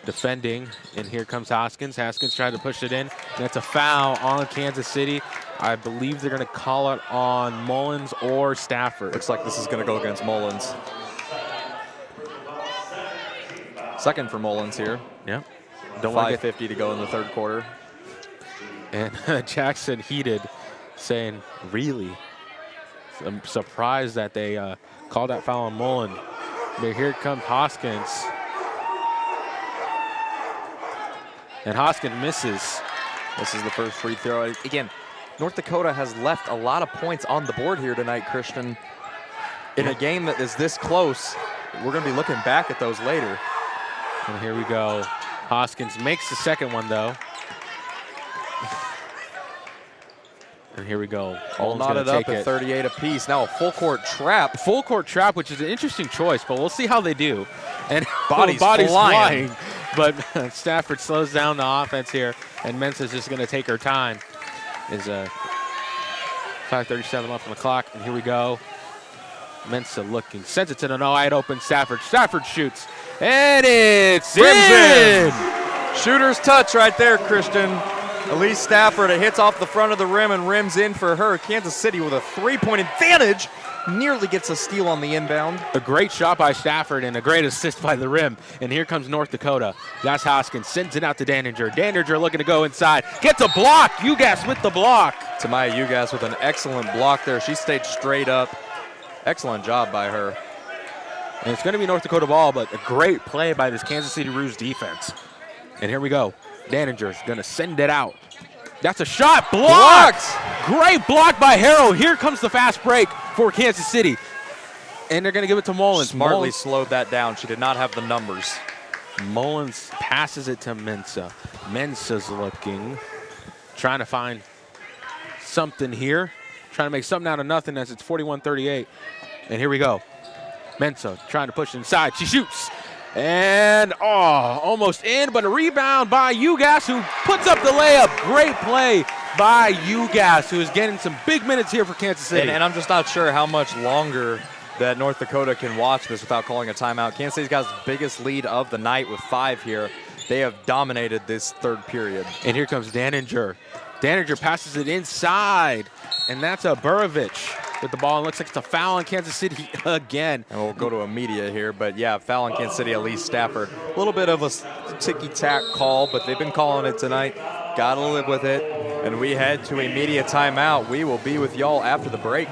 defending, and here comes Hoskins. Hoskins trying to push it in. That's a foul on Kansas City. I believe they're going to call it on Mullins or Stafford. Looks like this is going to go against Mullins. Second for Mullins here. Yep. 5:50 to go in the third quarter. And Jackson heated, saying, really? I'm surprised that they called that foul on Mullen. But here comes Hoskins. And Hoskins misses. This is the first free throw. Again, North Dakota has left a lot of points on the board here tonight, Christian. In a game that is this close, we're going to be looking back at those later. And here we go. Hoskins makes the second one, though. And here we go. All knotted up at 38 apiece. Now a full court trap. Full court trap, which is an interesting choice, but we'll see how they do. And bodies flying. But Stafford slows down the offense here, and Mensa's just going to take her time. Is 5:37 left on the clock, and here we go. Mensa looking, sends it to the wide open Stafford. Stafford shoots, and it's in! Shooter's touch right there, Christian. Elise Stafford, it hits off the front of the rim and rims in for her. Kansas City with a 3-point advantage. Nearly gets a steal on the inbound. A great shot by Stafford and a great assist by the rim. And here comes North Dakota. That's Hoskins, sends it out to Daniger. Daniger looking to go inside. Gets a block. Ugas with the block. Tamaya Ugas with an excellent block there. She stayed straight up. Excellent job by her. And it's going to be North Dakota ball, but a great play by this Kansas City Roos defense. And here we go. Daniger's going to send it out. That's a shot. Blocked! Great block by Harrell. Here comes the fast break for Kansas City. And they're going to give it to Mullins. Smartly slowed that down. She did not have the numbers. Mullins passes it to Mensa. Mensa's looking, trying to find something here. Trying to make something out of nothing as it's 41-38. And here we go. Mensa trying to push inside. She shoots. And, almost in, but a rebound by Ugas, who puts up the layup. Great play by Ugas, who is getting some big minutes here for Kansas City. And I'm just not sure how much longer that North Dakota can watch this without calling a timeout. Kansas City's got the biggest lead of the night with 5 here. They have dominated this third period. And here comes Daniger. Daniger passes it inside, and that's a Burovich with the ball. And looks like it's a foul on Kansas City again. And we'll go to a media here, but yeah, foul on Kansas City, Elise Stafford. A little bit of a ticky-tack call, but they've been calling it tonight. Got to live with it. And we head to a media timeout. We will be with y'all after the break.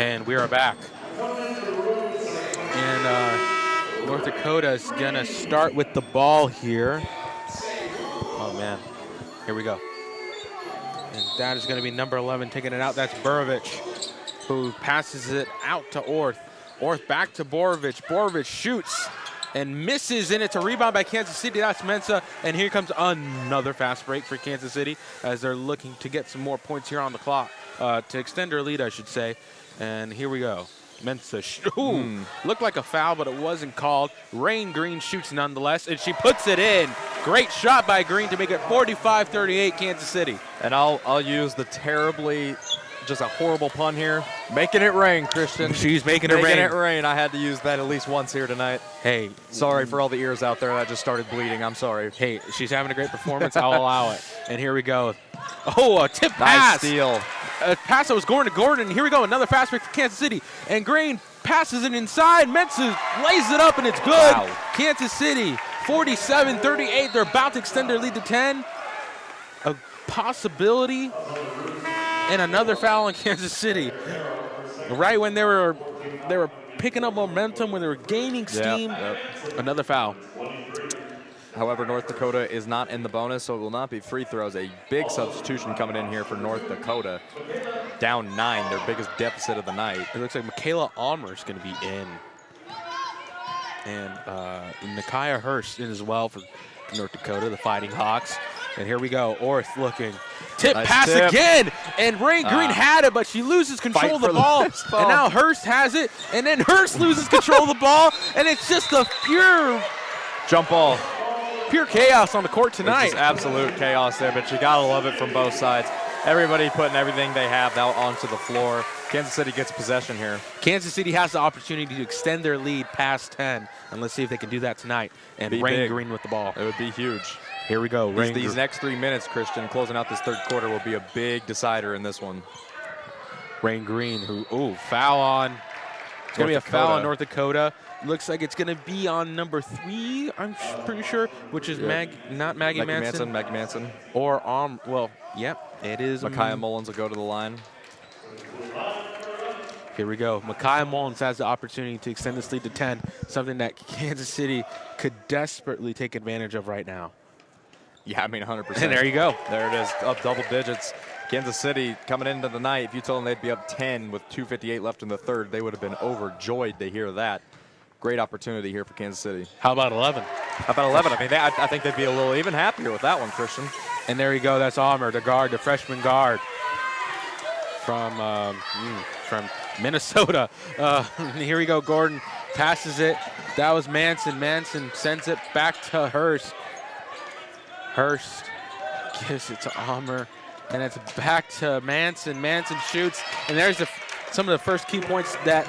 And we are back. And North Dakota is going to start with the ball here. Oh, man. Here we go. And that is going to be number 11 taking it out. That's Borovich, who passes it out to Orth. Orth back to Borovich. Borovich shoots and misses, and it's a rebound by Kansas City. That's Mensah, and here comes another fast break for Kansas City as they're looking to get some more points here on the clock, to extend their lead, I should say. And here we go. Mensah, looked like a foul, but it wasn't called. Rain Green shoots nonetheless, and she puts it in. Great shot by Green to make it 45-38 Kansas City. And I'll use the terribly, just a horrible pun here. Making it rain, Cristian. She's making it rain. Making it rain. I had to use that at least once here tonight. Hey. Sorry for all the ears out there that just started bleeding. I'm sorry. Hey, she's having a great performance. I'll allow it. And here we go. Oh, a tip pass. Nice steal. A pass that was going to Gordon. Here we go. Another fast break for Kansas City. And Green passes it inside. Mensah lays it up, and it's good. Wow. Kansas City, 47-38. They're about to extend their lead to 10. A possibility. And another foul on Kansas City. Right when they were picking up momentum, when they were gaining steam. Yep. Another foul. However, North Dakota is not in the bonus, so it will not be free throws. A big substitution coming in here for North Dakota. Down 9, their biggest deficit of the night. It looks like Michaela Almer is going to be in. And Nakia Hurst in as well for North Dakota, the Fighting Hawks. And here we go. Orth looking. Tip Nice pass tip. again. And Rain Green had it, but she loses control of the ball. And now Hurst has it. And then Hurst loses control of the ball. And it's just a pure Jump ball. Pure chaos on the court tonight. It's just absolute chaos there, but you got to love it from both sides. Everybody putting everything they have out onto the floor. Kansas City gets possession here. Kansas City has the opportunity to extend their lead past 10, and let's see if they can do that tonight. And Rain Green with the ball. It would be huge. Here we go. These next 3 minutes, Cristian, closing out this third quarter will be a big decider in this one. Rain Green, foul on. It's going to be a foul on North Dakota. Looks like it's going to be on number 3, I'm pretty sure, which is not Maggie Manson. Maggie Manson. Or, it is. Micaiah Mullins will go to the line. Here we go. Micaiah Mullins has the opportunity to extend this lead to 10, something that Kansas City could desperately take advantage of right now. Yeah, I mean 100%. And there you go. There it is, up double digits. Kansas City coming into the night, if you told them they'd be up 10 with 2:58 left in the third, they would have been overjoyed to hear that. Great opportunity here for Kansas City. How about 11? How about 11? I mean, I think they'd be a little even happier with that one, Cristian. And there you go. That's Almer, the guard, the freshman guard from Minnesota. Here we go. Gordon passes it. That was Manson. Manson sends it back to Hurst. Hurst gives it to Almer. And it's back to Manson. Manson shoots. And there's some of the first key points that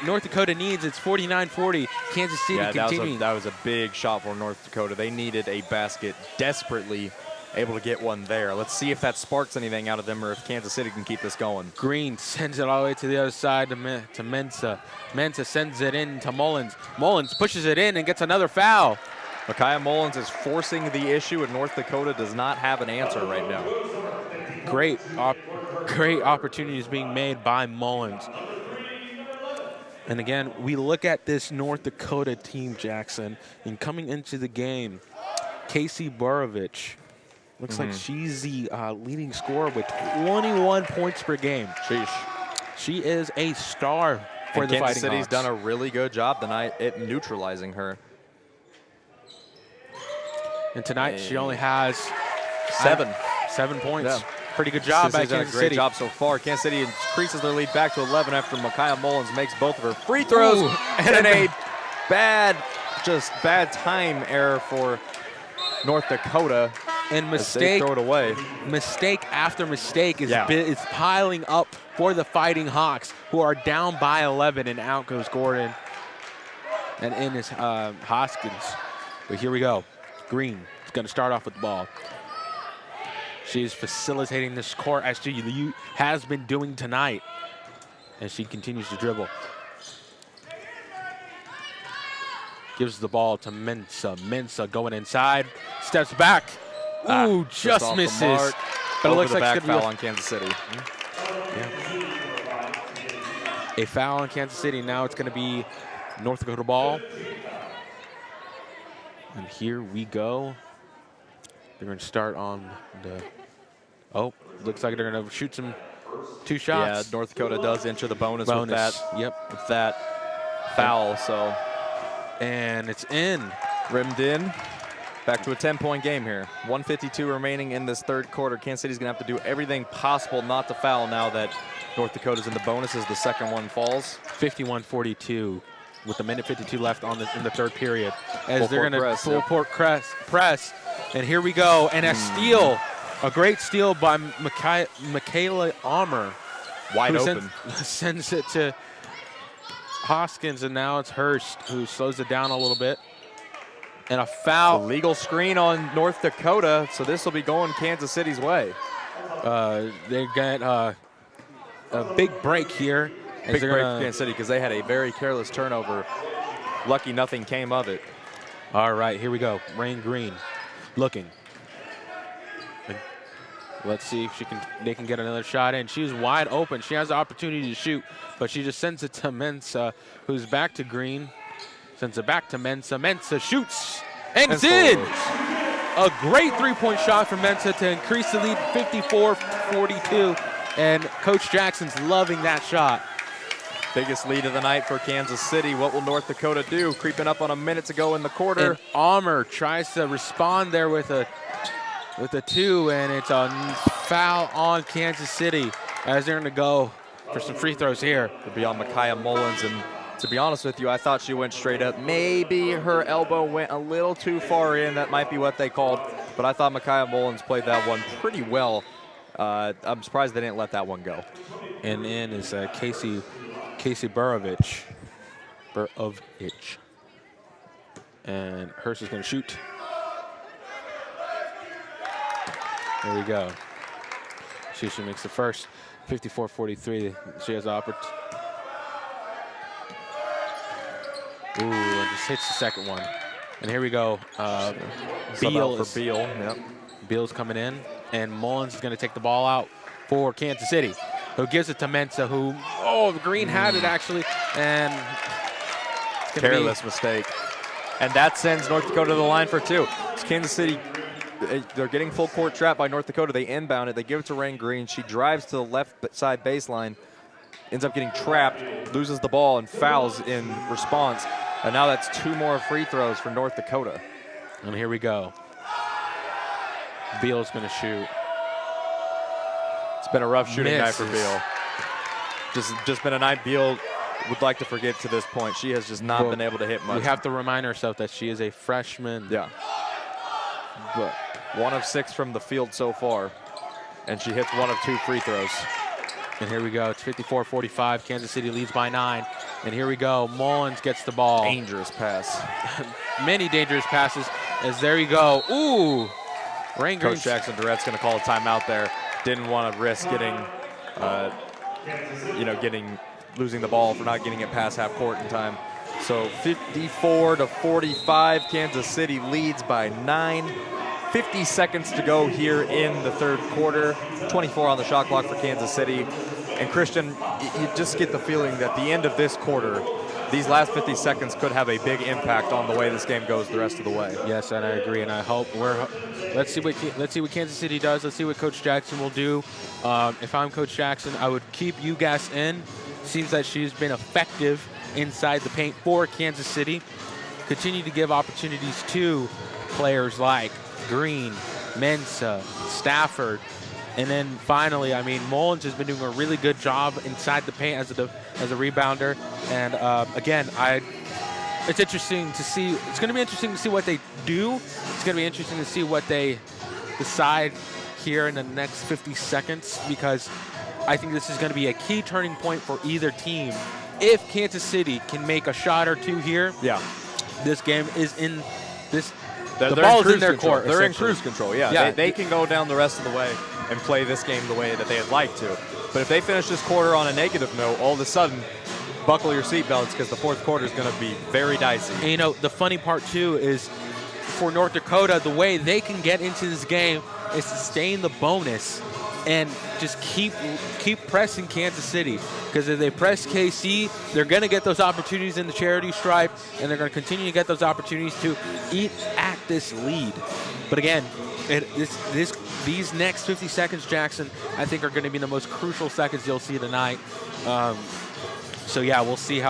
North Dakota needs. It's 49-40. Kansas City continuing. That was a big shot for North Dakota. They needed a basket desperately, able to get one there. Let's see if that sparks anything out of them or if Kansas City can keep this going. Green sends it all the way to the other side to Mensah. Mensah sends it in to Mullins. Mullins pushes it in and gets another foul. Micaiah Mullins is forcing the issue, and North Dakota does not have an answer right now. Great opportunities being made by Mullins. And again, we look at this North Dakota team, Jackson, and coming into the game, Casey Borovich looks like she's the leading scorer with 21 points per game. Sheesh. She is a star for the Fighting Hawks. Kansas City's done a really good job tonight at neutralizing her. And tonight she only has 7 points. Yeah. Pretty good job by Kansas City. Great job so far. Kansas City increases their lead back to 11 after Micaiah Mullins makes both of her free throws. Ooh. And a bad time error for North Dakota. And mistake, throw it away. Mistake after mistake is piling up for the Fighting Hawks, who are down by 11, and out goes Gordon. And in is Hoskins. But here we go. Green is going to start off with the ball. She's facilitating this court as she has been doing tonight. And she continues to dribble. Gives the ball to Mensah. Mensah going inside. Steps back. Ooh, just misses. But it looks like it's going to be foul on Kansas City. Yeah. a foul on Kansas City. Now it's going to be North Dakota ball. And here we go. They're going to start on the, looks like they're going to shoot two shots. Yeah, North Dakota does enter the bonus. With that. Yep. With that foul, so. And it's in. Rimmed in. Back to a 10-point game here. 1:52 remaining in this third quarter. Kansas City's going to have to do everything possible not to foul now that North Dakota's in the bonus as the second one falls. 51-42 with a minute 52 left in the third period. As they're going to full court press. And here we go. And a steal, a great steal by Michaela Armour. Wide open. Sends it to Hoskins, and now it's Hurst who slows it down a little bit. And a foul. Legal screen on North Dakota, so this will be going Kansas City's way. They get a big break here. Big break for Kansas City because they had a very careless turnover. Lucky nothing came of it. All right, here we go. Rain Green looking. Let's see if they can get another shot in. She's wide open. She has the opportunity to shoot, but she just sends it to Mensah, who's back to Green. Sends it back to Mensah. Mensah shoots and it's in. A great three-point shot from Mensah to increase the lead 54-42. And Coach Jackson's loving that shot. Biggest lead of the night for Kansas City. What will North Dakota do? Creeping up on a minute to go in the quarter. And Armour tries to respond there with a two, and it's a foul on Kansas City as they're going to go for some free throws here. It'll be on Micaiah Mullins, and to be honest with you, I thought she went straight up. Maybe her elbow went a little too far in. That might be what they called, but I thought Micaiah Mullins played that one pretty well. I'm surprised they didn't let that one go. And in is Casey Burovich. And Hurst is going to shoot. There we go. She makes the first. 54-43. She has the opportunity. Ooh, and just hits the second one. And here we go. Beal's coming in, and Mullins is going to take the ball out for Kansas City, who gives it to Mensah, who, Green had it actually, and careless mistake. And that sends North Dakota to the line for two. It's Kansas City. They're getting full court trapped by North Dakota. They inbound it. They give it to Rain Green. She drives to the left side baseline, ends up getting trapped, loses the ball, and fouls in response. And now that's two more free throws for North Dakota. And here we go. Beal's going to shoot. It's been a rough shooting night for Beal. Just been a night Beal would like to forget to this point. She has just not been able to hit much. We have to remind ourselves that she is a freshman. Yeah. But 1 of 6 from the field so far, and she hits 1 of 2 free throws. And here we go. It's 54-45. Kansas City leads by 9. And here we go. Mullins gets the ball. Dangerous pass. Many dangerous passes. As there you go. Ooh. Rain Green. Coach Jackson Durrett's going to call a timeout there. Didn't want to risk losing the ball for not getting it past half court in time. So 54-45. Kansas City leads by 9. 50 seconds to go here in the third quarter. 24 on the shot clock for Kansas City. And Cristian, you just get the feeling that the end of this quarter, these last 50 seconds could have a big impact on the way this game goes the rest of the way. Yes, and I agree, and I hope let's see what Kansas City does. Let's see what Coach Jackson will do. If I'm Coach Jackson, I would keep UGAS in. Seems that she's been effective inside the paint for Kansas City. Continue to give opportunities to players like Green, Mensah, Stafford, and then finally, Mullins has been doing a really good job inside the paint as a rebounder. And again, it's interesting to see. It's going to be interesting to see what they do. It's going to be interesting to see what they decide here in the next 50 seconds, because I think this is going to be a key turning point for either team. If Kansas City can make a shot or two here, this game is in this. The ball is in their court. They're in cruise control. Yeah. They can go down the rest of the way and play this game the way that they'd like to. But if they finish this quarter on a negative note, all of a sudden, buckle your seatbelts, because the fourth quarter is going to be very dicey. And the funny part too is for North Dakota, the way they can get into this game is to stay in the bonus and just keep pressing Kansas City, because if they press KC, they're going to get those opportunities in the charity stripe, and they're going to continue to get those opportunities to eat at this lead. But again, these next 50 seconds, Jackson, I think are going to be the most crucial seconds you'll see tonight. So yeah, we'll see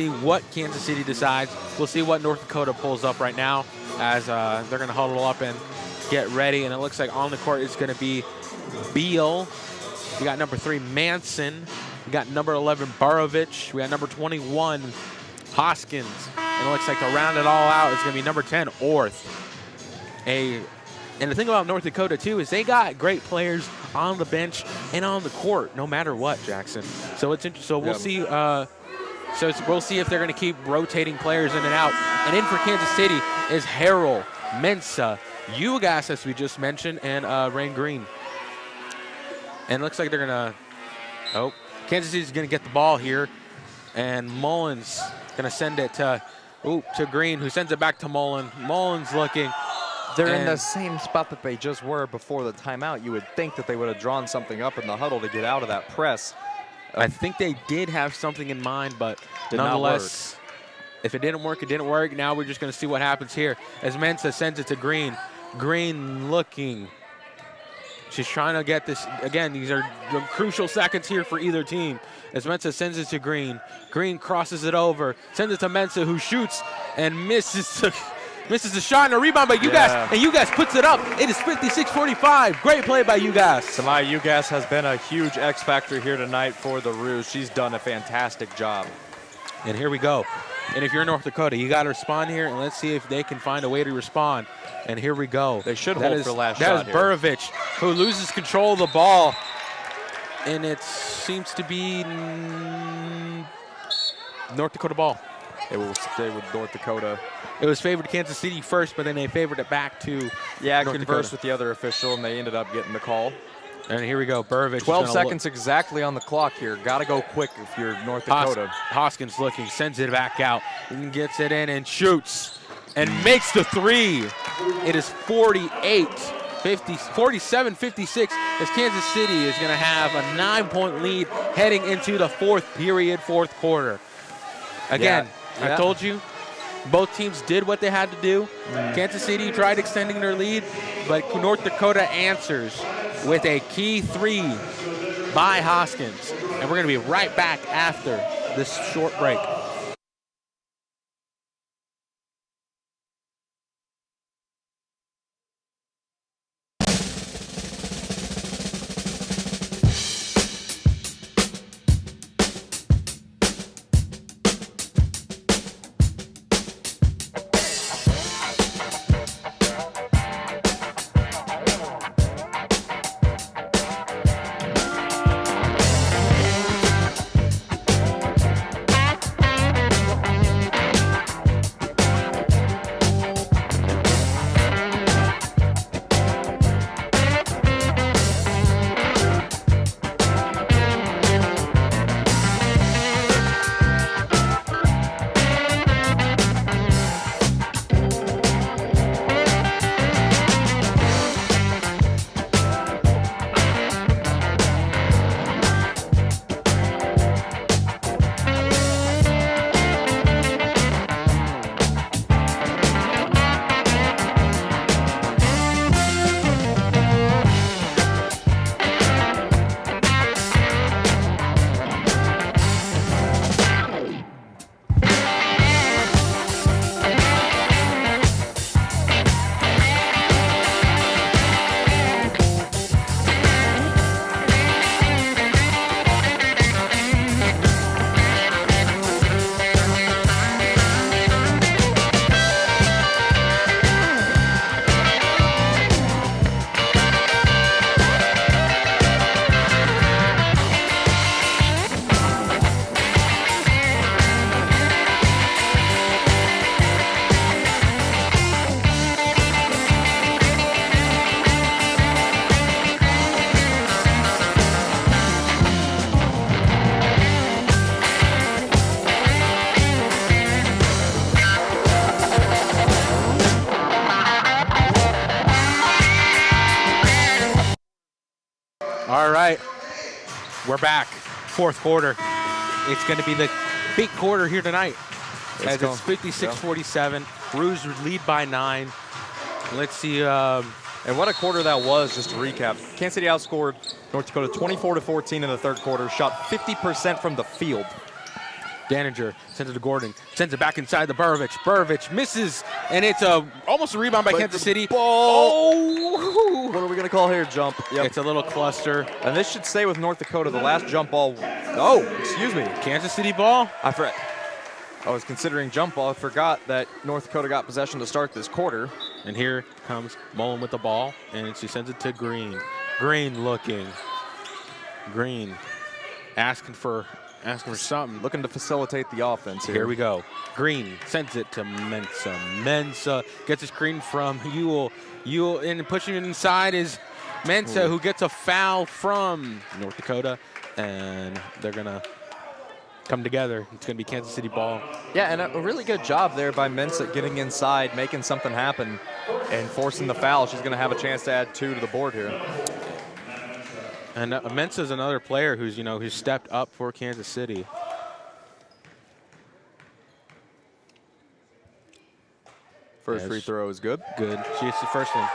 what Kansas City decides. We'll see what North Dakota pulls up right now as they're going to huddle up and get ready. And it looks like on the court it's going to be Beal. We got number 3, Manson. We got number 11, Barovich. We got number 21, Hoskins. And it looks like to round it all out, it's going to be number 10, Orth. And the thing about North Dakota, too, is they got great players on the bench and on the court, no matter what, Jackson. So it's interesting. So we'll see. We'll see if they're going to keep rotating players in and out. And in for Kansas City is Harrell, Mensa, Ugas, as we just mentioned, and Rain Green. And it looks like they're going to. Oh, Kansas City's going to get the ball here, and Mullins going to send it to Green, who sends it back to Mullen. Mullins looking. They're in the same spot that they just were before the timeout. You would think that they would have drawn something up in the huddle to get out of that press. I think they did have something in mind, but nonetheless, if it didn't work, it didn't work. Now we're just going to see what happens here as Mensa sends it to Green. Green looking. She's trying to get this. Again, these are crucial seconds here for either team. As Mensa sends it to Green. Green crosses it over, sends it to Mensa, who shoots and misses the shot and a rebound by Ugas, and Ugas puts it up. It is 56-45. Great play by Ugas. Samaya Ugas has been a huge X factor here tonight for the Roos. She's done a fantastic job. And here we go. And if you're North Dakota, you got to respond here, and let's see if they can find a way to respond. And here we go. They should hold for last shot. That is Barovich, who loses control of the ball. And it seems to be North Dakota ball. It will stay with North Dakota. It was favored to Kansas City first, but then they favored it back to North conversed Dakota with the other official, and they ended up getting the call. And here we go. Barovich. 12 seconds exactly on the clock here. Got to go quick if you're North Dakota. Hoskins looking, sends it back out, and gets it in and shoots and makes the 3. It is 47-56 as Kansas City is going to have a 9-point lead heading into the fourth quarter. Again, I told you, both teams did what they had to do. Kansas City tried extending their lead, but North Dakota answers with a key 3 by Hoskins. And we're going to be right back after this short break. All right, we're back. fourth quarter. It's going to be the big quarter here tonight. As it's 56-47. Roos lead by 9. Let's see. And what a quarter that was, just to recap. Kansas City outscored North Dakota 24-14 in the third quarter, shot 50% from the field. Daninger sends it to Gordon, sends it back inside the Burovich. Burovich misses, and it's almost a rebound by Kansas City. Oh! What are we going to call here? Jump. Yep. It's a little cluster. And this should stay with North Dakota. The last jump ball. Oh, excuse me. Kansas City ball. I was considering jump ball. I forgot that North Dakota got possession to start this quarter. And here comes Mullen with the ball, and she sends it to Green. Green looking. Green asking for something. Looking to facilitate the offense here. Here we go. Green sends it to Mensa. Mensa gets a screen from Ewell. Ewell, and pushing it inside is Mensa, who gets a foul from North Dakota, and they're going to come together. It's going to be Kansas City ball. Yeah, and a really good job there by Mensa getting inside, making something happen, and forcing the foul. She's going to have a chance to add 2 to the board here. And Mensa is another player who's stepped up for Kansas City. First free throw is good. Good. She's the first one.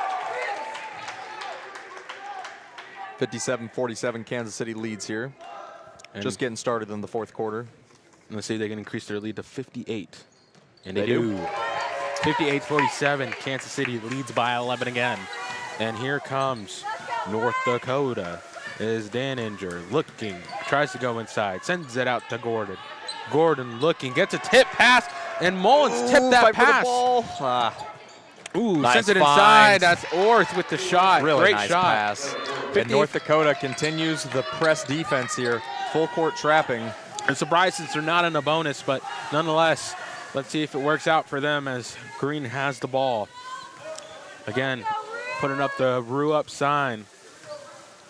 57-47, Kansas City leads here. And just getting started in the fourth quarter. Let's see if they can increase their lead to 58. And they do. 58-47, Kansas City leads by 11 again. And here comes North Dakota. Is Daninger looking, tries to go inside, sends it out to Gordon. Gordon looking, gets a tip pass, and Mullins tipped that pass. Nice sends it find. inside. That's Orth with the shot. Really Great nice shot. pass. And North Dakota continues the press defense here. Full court trapping. I'm surprised since they're not in a bonus, but nonetheless, let's see if it works out for them as Green has the ball. Again, putting up the Roo up sign.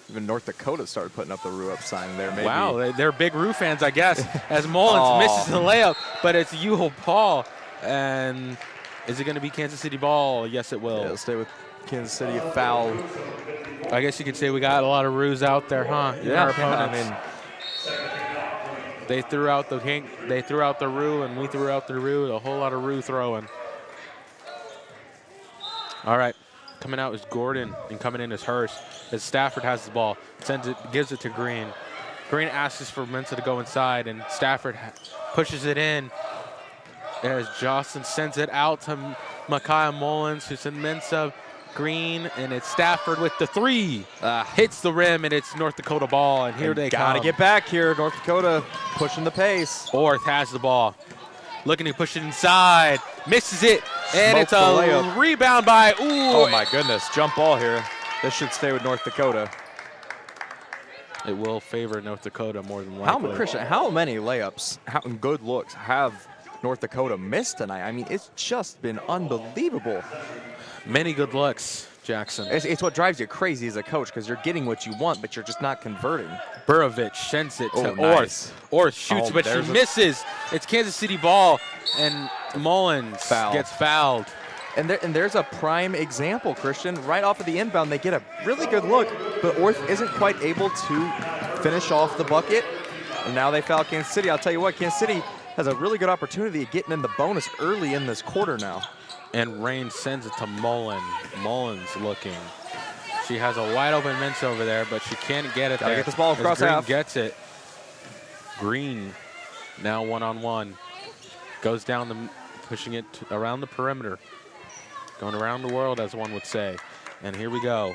Even North Dakota started putting up the Roo up sign there. Maybe. Wow, they're big Roo fans, I guess, as Mullins misses the layup, but it's Ewell Paul. And is it going to be Kansas City ball? Yes, it will. Yeah, it'll stay with Kansas City. A foul. I guess you could say we got a lot of Roos out there, huh? Yeah, I mean, they threw out the Roo, and we threw out the Roo. A whole lot of Roo throwing. All right, coming out is Gordon, and coming in is Hurst. As Stafford has the ball, gives it to Green. Green asks for Mensa to go inside, and Stafford pushes it in. As Jocelyn sends it out to Micaiah Mullins, who sends Mensa. Green, and it's Stafford with the 3. Hits the rim, and it's North Dakota ball, and here they come. Gotta get back here. North Dakota pushing the pace. Orth has the ball. Looking to push it inside. Misses it, and it's a layup. Rebound by, Oh my goodness, jump ball here. This should stay with North Dakota. It will favor North Dakota more than likely. Cristian, how many layups, and good looks have North Dakota missed tonight? I mean, it's just been unbelievable. Many good looks, Jackson. It's what drives you crazy as a coach, because you're getting what you want, but you're just not converting. Burovich sends it to nice. Orth. Orth shoots, but she misses. It's Kansas City ball, and Mullins gets fouled. And there's a prime example, Cristian. Right off of the inbound, they get a really good look, but Orth isn't quite able to finish off the bucket. And now they foul Kansas City. I'll tell you what, Kansas City has a really good opportunity of getting in the bonus early in this quarter now. And Rain sends it to Mullen. Mullen's looking. She has a wide open Mensa over there, but she can't get it there. Gotta get this ball across Green half. Gets it. Green now one-on-one. Goes down, pushing it around the perimeter. Going around the world, as one would say. And here we go.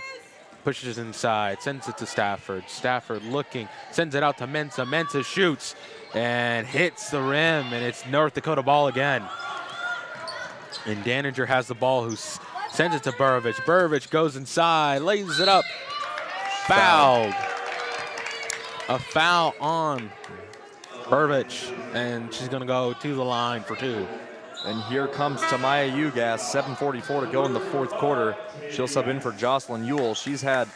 Pushes inside, sends it to Stafford. Stafford looking, sends it out to Mensa. Mensa shoots and hits the rim, and it's North Dakota ball again. And Daninger has the ball, who sends it to Burovich. Burovich goes inside, lays it up. Fouled. A foul on Burovich, and she's going to go to the line for 2. And here comes Tamaya Ugas, 7:44 to go in the fourth quarter. She'll sub in for Jocelyn Ewell. She's had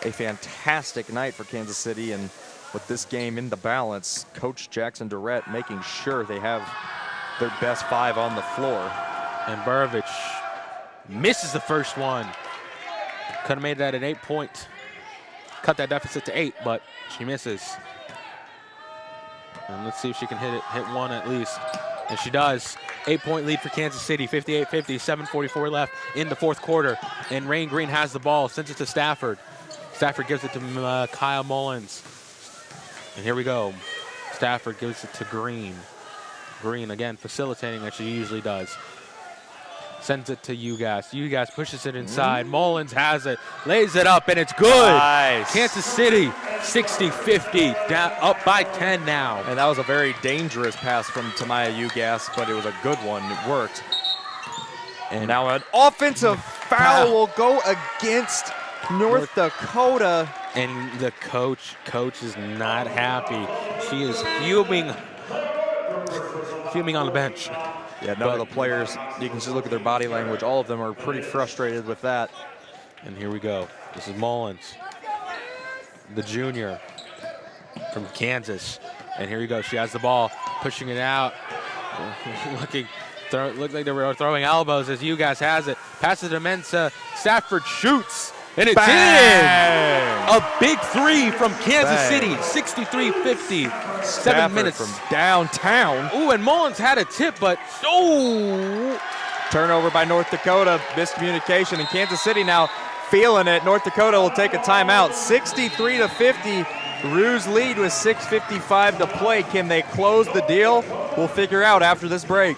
a fantastic night for Kansas City, and with this game in the balance, Coach Jackson Durrett making sure they have their best 5 on the floor. And Burovich misses the first one. Could have made that an 8-point. Cut that deficit to 8, but she misses. And let's see if she can hit one at least. And she does. 8-point lead for Kansas City, 58-50, 7:44 left in the fourth quarter. And Rain Green has the ball, sends it to Stafford. Stafford gives it to Kyle Mullins. And here we go. Stafford gives it to Green. Green, again, facilitating as she usually does. Sends it to Ugas. Ugas pushes it inside. Mullins has it, lays it up, and it's good. Nice. Kansas City, 60-50, down, up by 10 now. And that was a very dangerous pass from Tamaya Ugas, but it was a good one. It worked. And now an offensive foul will go against North Dakota. And the coach is not happy. She is fuming on the bench. Yeah, none of the players, you can just look at their body language. All of them are pretty frustrated with that. And here we go. This is Mullins, the junior from Kansas. And here we go. She has the ball, pushing it out. Looked like they were throwing elbows as Ugas has it. Passes to Mensa. Stafford shoots. And it's in! A big three from Kansas City, 63-50. 7 minutes from downtown. Ooh, and Mullins had a tip, but Turnover by North Dakota, miscommunication, and Kansas City now feeling it. North Dakota will take a timeout, 63-50. Roos lead with 6:55 to play. Can they close the deal? We'll figure out after this break.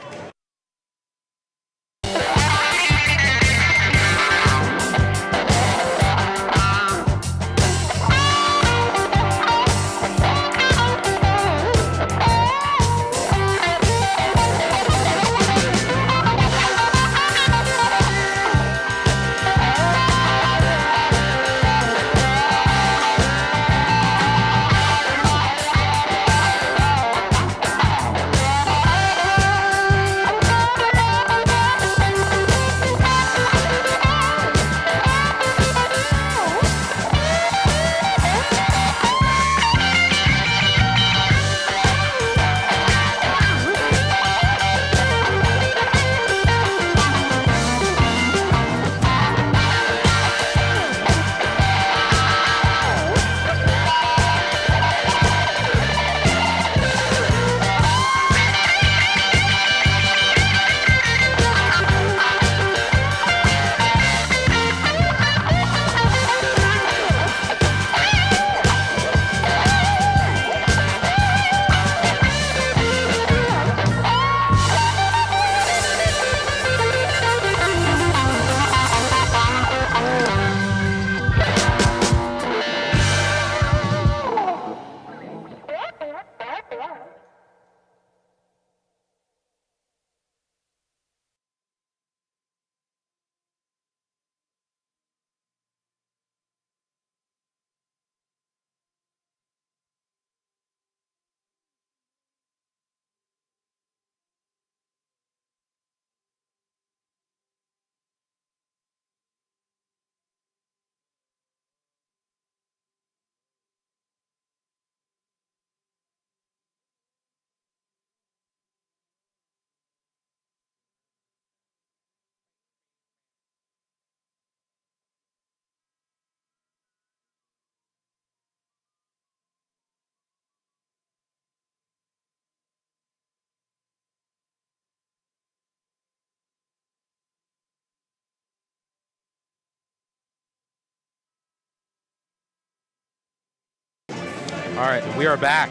All right, we are back.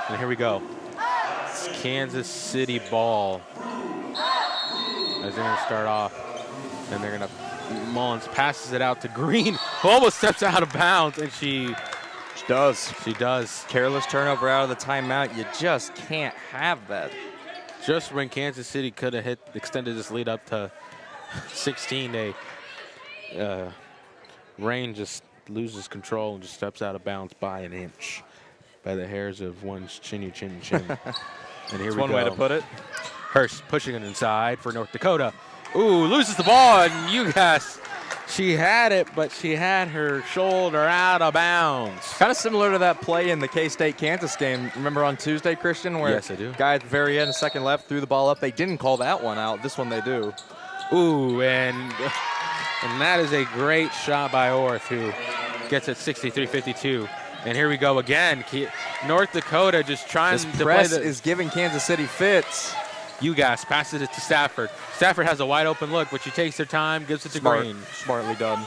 And here we go. It's Kansas City ball. As they're going to start off. And they're going to, Mullins passes it out to Green, who almost steps out of bounds, and she does. She does. Careless turnover out of the timeout. You just can't have that. Just when Kansas City could have extended this lead up to 16, Rain just loses control and just steps out of bounds by an inch, by the hairs of one's chin. And here That's we one go. way to put it. Hurst pushing it inside for North Dakota. Ooh, loses the ball, and Ugas, she had it, but she had her shoulder out of bounds. Kind of similar to that play in the K-State-Kansas game. Remember on Tuesday, Cristian, where yes, I do. Guy at the very end, second left, threw the ball up. They didn't call that one out. This one they do. Ooh, and And that is a great shot by Orth, who gets it 63-52. And here we go again. North Dakota just trying This to play press the... is giving Kansas City fits. Ugas passes it to Stafford. Stafford has a wide open look, but she takes her time, gives it to Green. Smartly done.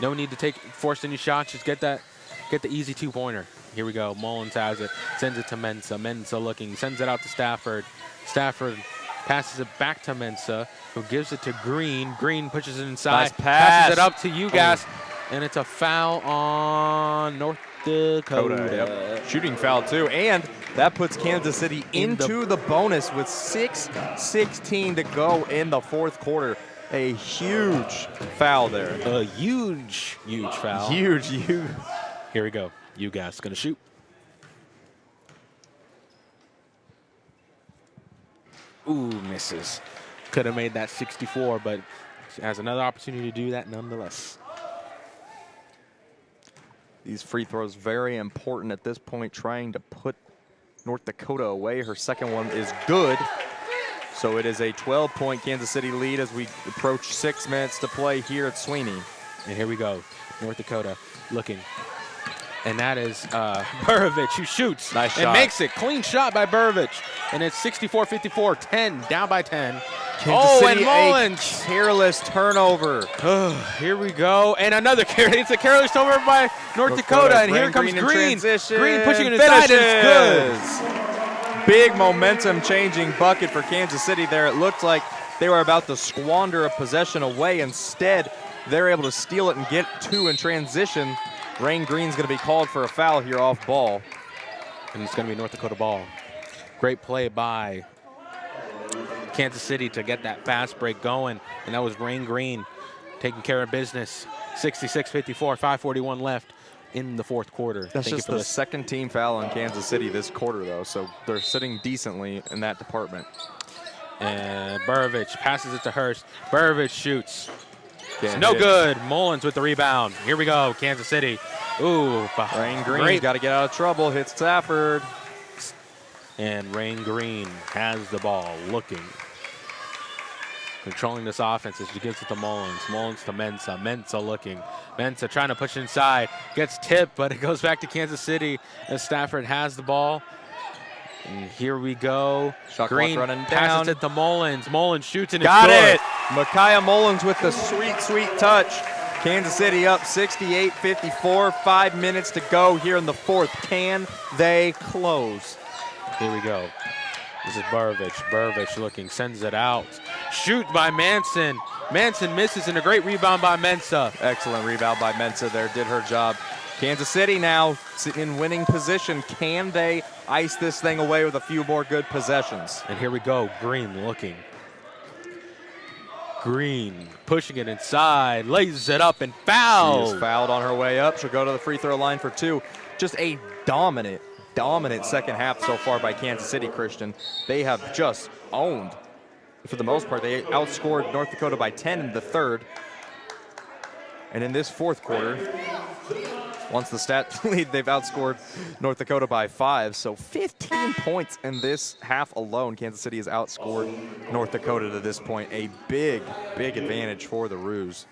No need to force any shots. Just get the easy 2-pointer. Here we go. Mullins has it. Sends it to Mensah. Mensah looking. Sends it out to Stafford. Stafford passes it back to Mensah, who gives it to Green. Green pushes it inside. Nice pass. Passes it up to Ugas. And it's a foul on North Dakota. Yep. Shooting foul too, and that puts Kansas City into the bonus with 6:16 to go in the fourth quarter. A huge foul there. A huge foul. Huge. Here we go. Ugas gonna shoot. Ooh, misses. Could have made that 64, but has another opportunity to do that nonetheless. These free throws very important at this point, trying to put North Dakota away. Her second one is good. So it is a 12-point Kansas City lead as we approach 6 minutes to play here at Sweeney. And here we go. North Dakota looking. And that is Burovich, who shoots. Nice shot. And makes it. Clean shot by Burovich. And it's 64-54, 10, down by 10. Kansas City, and Mullins. a careless turnover. Here we go. And another it's a careless turnover by North Dakota. And here comes Green. Green pushing it inside, and it's good. Big momentum-changing bucket for Kansas City there. It looked like they were about to squander a possession away. Instead, they're able to steal it and get 2 in transition. Rain Green's going to be called for a foul here off ball. And it's going to be North Dakota ball. Great play by Kansas City to get that fast break going. And that was Rain Green taking care of business. 66-54, 5:41 left in the fourth quarter. That's just the second team foul on Kansas City this quarter, though, so they're sitting decently in that department. And Burovich passes it to Hurst. Burovich shoots. Can't No hit. good. Mullins with the rebound. Here we go, Kansas City. Ooh, Rain Green's got to get out of trouble. Hits Stafford. And Rain Green has the ball, looking. Controlling this offense as she gives it to Mullins. Mullins to Mensah. Mensah looking. Mensah trying to push inside. Gets tipped, but it goes back to Kansas City as Stafford has the ball. And here we go. Shot Green clock running passes down. it to Mullins. Mullins shoots and Got it's good. it. Micaiah Mullins with the sweet touch. Kansas City up 68-54. 5 minutes to go here in the fourth. Can they close? Here we go. This is Burovich. Burovich looking, sends it out. Shoot by Manson. Manson misses, and a great rebound by Mensah. Excellent rebound by Mensah there. Did her job. Kansas City now in winning position. Can they ice this thing away with a few more good possessions? And here we go. Green looking. Green pushing it inside, lays it up and fouls. She is fouled on her way up. She'll go to the free throw line for 2. Just a dominant second half so far by Kansas City, Cristian. They have just owned, for the most part. They outscored North Dakota by 10 in the third. And in this fourth quarter, once the stat lead, they've outscored North Dakota by 5. So 15 points in this half alone. Kansas City has outscored North Dakota to this point. A big advantage for the Roos.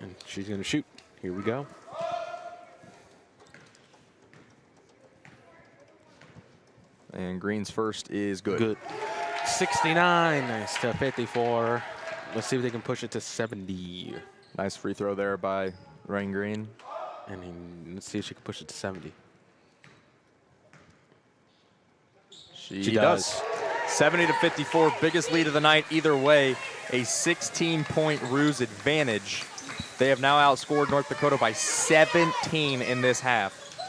And she's going to shoot. Here we go. And Green's first is good. Good. 69 to 54. Let's see if they can push it to 70. Nice free throw there by Rain Green. And let's see if she can push it to 70. She does. 70-54, biggest lead of the night. Either way, a 16-point Roos advantage. They have now outscored North Dakota by 17 in this half.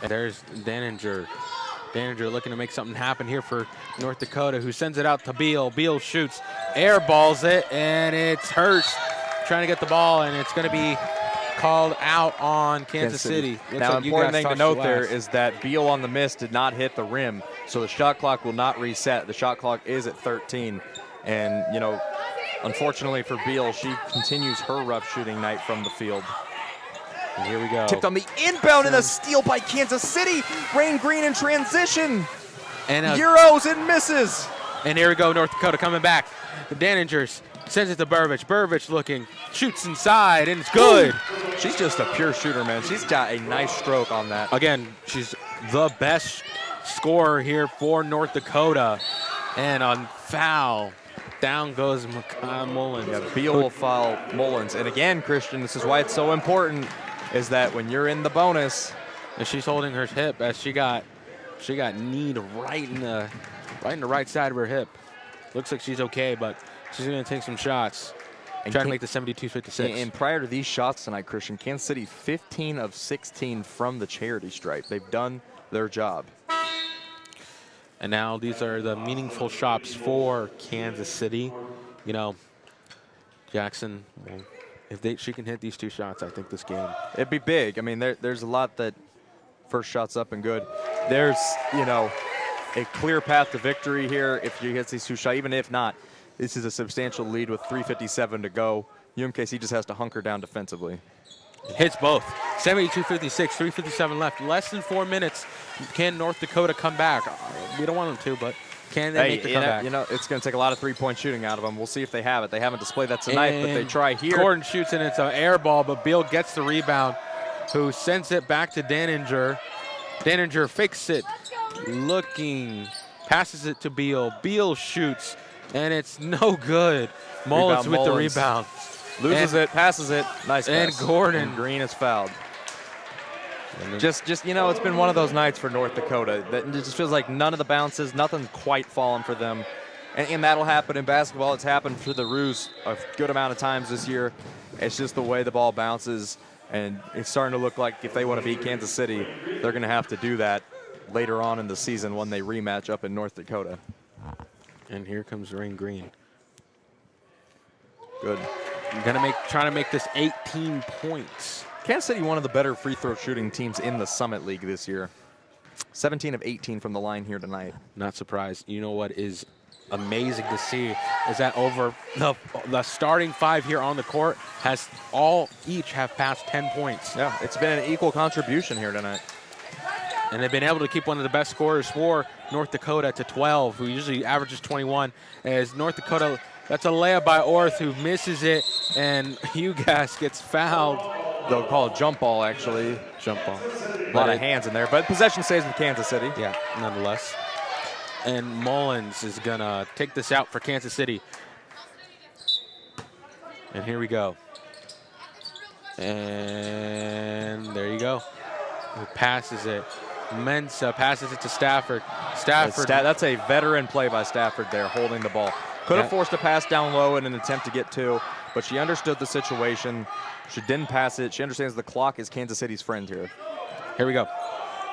And there's Daninger. Daninger looking to make something happen here for North Dakota, who sends it out to Beal. Beal shoots, airballs it, and it's Hurst trying to get the ball, and it's going to be called out on Kansas City. Now, important thing to note there is that Beal on the miss did not hit the rim, so the shot clock will not reset. The shot clock is at 13, and, you know, unfortunately for Beal, she continues her rough shooting night from the field. And here we go. Tipped on the inbound and a steal by Kansas City. Rain Green in transition. And Euros and misses. And here we go, North Dakota coming back. The Daningers Sends it to Burbage. Burbage looking, shoots inside, and it's good. She's just a pure shooter, man. She's got a nice stroke on that. Again, she's the best scorer here for North Dakota. And on foul, down goes Mullins. Yeah, Beal will foul Mullins. And again, Cristian, this is why it's so important, is that when you're in the bonus. And she's holding her hip as she got kneed right in the right side of her hip. Looks like she's okay, but she's going to take some shots. And try to make the 72-56. And prior to these shots tonight, Cristian, Kansas City 15 of 16 from the charity stripe. They've done their job. And now these are the meaningful shots for Kansas City. You know, Jackson, well, if she can hit these 2 shots, I think this game. It'd be big. I mean, there's a lot that first shot's up and good. There's, you know, a clear path to victory here if she hits these 2 shots. Even if not, this is a substantial lead with 3:57 to go. UMKC just has to hunker down defensively. It hits both. 72-56, 3:57 left. Less than 4 minutes. Can North Dakota come back? We don't want them to, but can they make the comeback? You know, it's going to take a lot of 3-point shooting out of them. We'll see if they have it. They haven't displayed that tonight, but they try here. Gordon shoots and it's an air ball, but Beal gets the rebound, who sends it back to Daninger. Daninger fakes it, looking, passes it to Beal. Beal shoots, and it's no good. Mullins with the rebound. Loses it, passes it. Nice pass. And Gordon. And Green is fouled. Just you know, it's been one of those nights for North Dakota that it just feels like none of the bounces, nothing quite falling for them. And that'll happen in basketball. It's happened for the Roos a good amount of times this year. It's just the way the ball bounces, and it's starting to look like if they want to beat Kansas City, they're going to have to do that later on in the season when they rematch up in North Dakota. And here comes Rain Green. Good. Trying to make this 18 points. Kansas City, one of the better free throw shooting teams in the Summit League this year. 17 of 18 from the line here tonight. Not surprised. You know what is amazing to see is that over the starting 5 here on the court each have passed 10 points. Yeah, it's been an equal contribution here tonight. And they've been able to keep one of the best scorers for North Dakota to 12, who usually averages 21. As North Dakota, that's a layup by Orth, who misses it, and UGAS gets fouled. They'll call it jump ball, actually. Jump ball. A lot of hands in there, but possession stays with Kansas City. Yeah, nonetheless. And Mullins is going to take this out for Kansas City. And here we go. And there you go. He passes it. Mensah passes it to Stafford. That's a veteran play by Stafford there, holding the ball. Could have forced a pass down low in an attempt to get 2, but she understood the situation. She didn't pass it. She understands the clock is Kansas City's friend here. Here we go.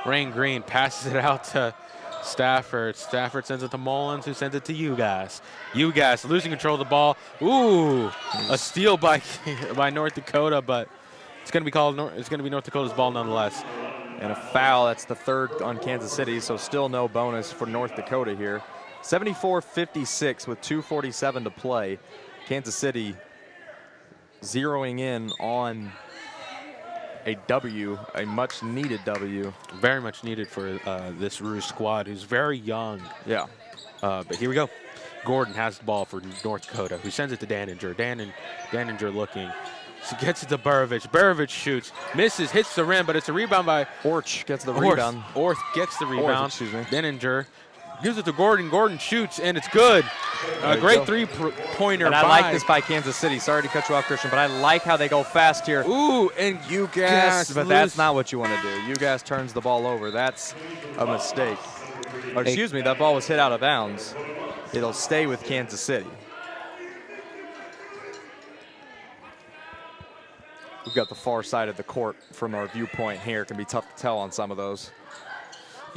Rain Green passes it out to Stafford. Stafford sends it to Mullins, who sends it to UGAS. UGAS losing control of the ball. Ooh, a steal by North Dakota, but it's going to be North Dakota's ball nonetheless. And a foul. That's the 3rd on Kansas City, so still no bonus for North Dakota here. 74-56 with 2:47 to play. Kansas City zeroing in on a W, a much-needed W. Very much needed for this Roos squad, who's very young. Yeah. But here we go. Gordon has the ball for North Dakota, who sends it to Daninger. Daninger looking. She gets it to Burovich. Burovich shoots, misses, hits the rim, but it's a rebound by Orch gets the rebound. Orth gets the rebound. Excuse me. Daninger gives it to Gordon. Gordon shoots, and it's good. A great three-pointer. And I like this by Kansas City. Sorry to cut you off, Cristian, but I like how they go fast here. Ooh, and UGAS, but that's not what you want to do. UGAS turns the ball over. That's a mistake. Or excuse me, that ball was hit out of bounds. It'll stay with Kansas City. We've got the far side of the court from our viewpoint here. It can be tough to tell on some of those.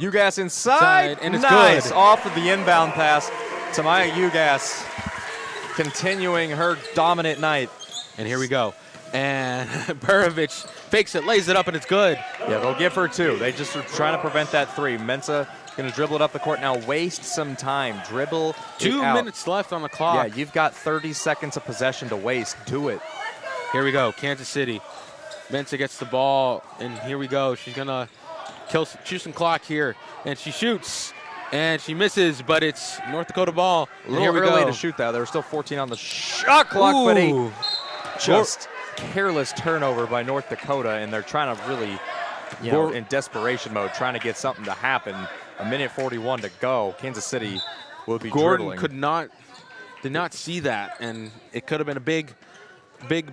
UGAS inside, and it's nice. good. Off of the inbound pass. Tamaya UGAS continuing her dominant night. And here we go. And Burovich fakes it, lays it up, and it's good. Yeah, they'll give her 2. They just are trying to prevent that 3. Mensah going to dribble it up the court now. Waste some time. Dribble 2 minutes left on the clock. Yeah, you've got 30 seconds of possession to waste. Do it. Here we go, Kansas City. Mensah gets the ball, and here we go. She's going to choose some clock here, and she shoots. And she misses, but it's North Dakota ball. A little early to shoot that. There were still 14 on the shot clock, but a just careless turnover by North Dakota, and they're trying to really, you know, in desperation mode, trying to get something to happen. A minute 41 to go. Kansas City will be Gordon dribbling. did not see that, and it could have been a big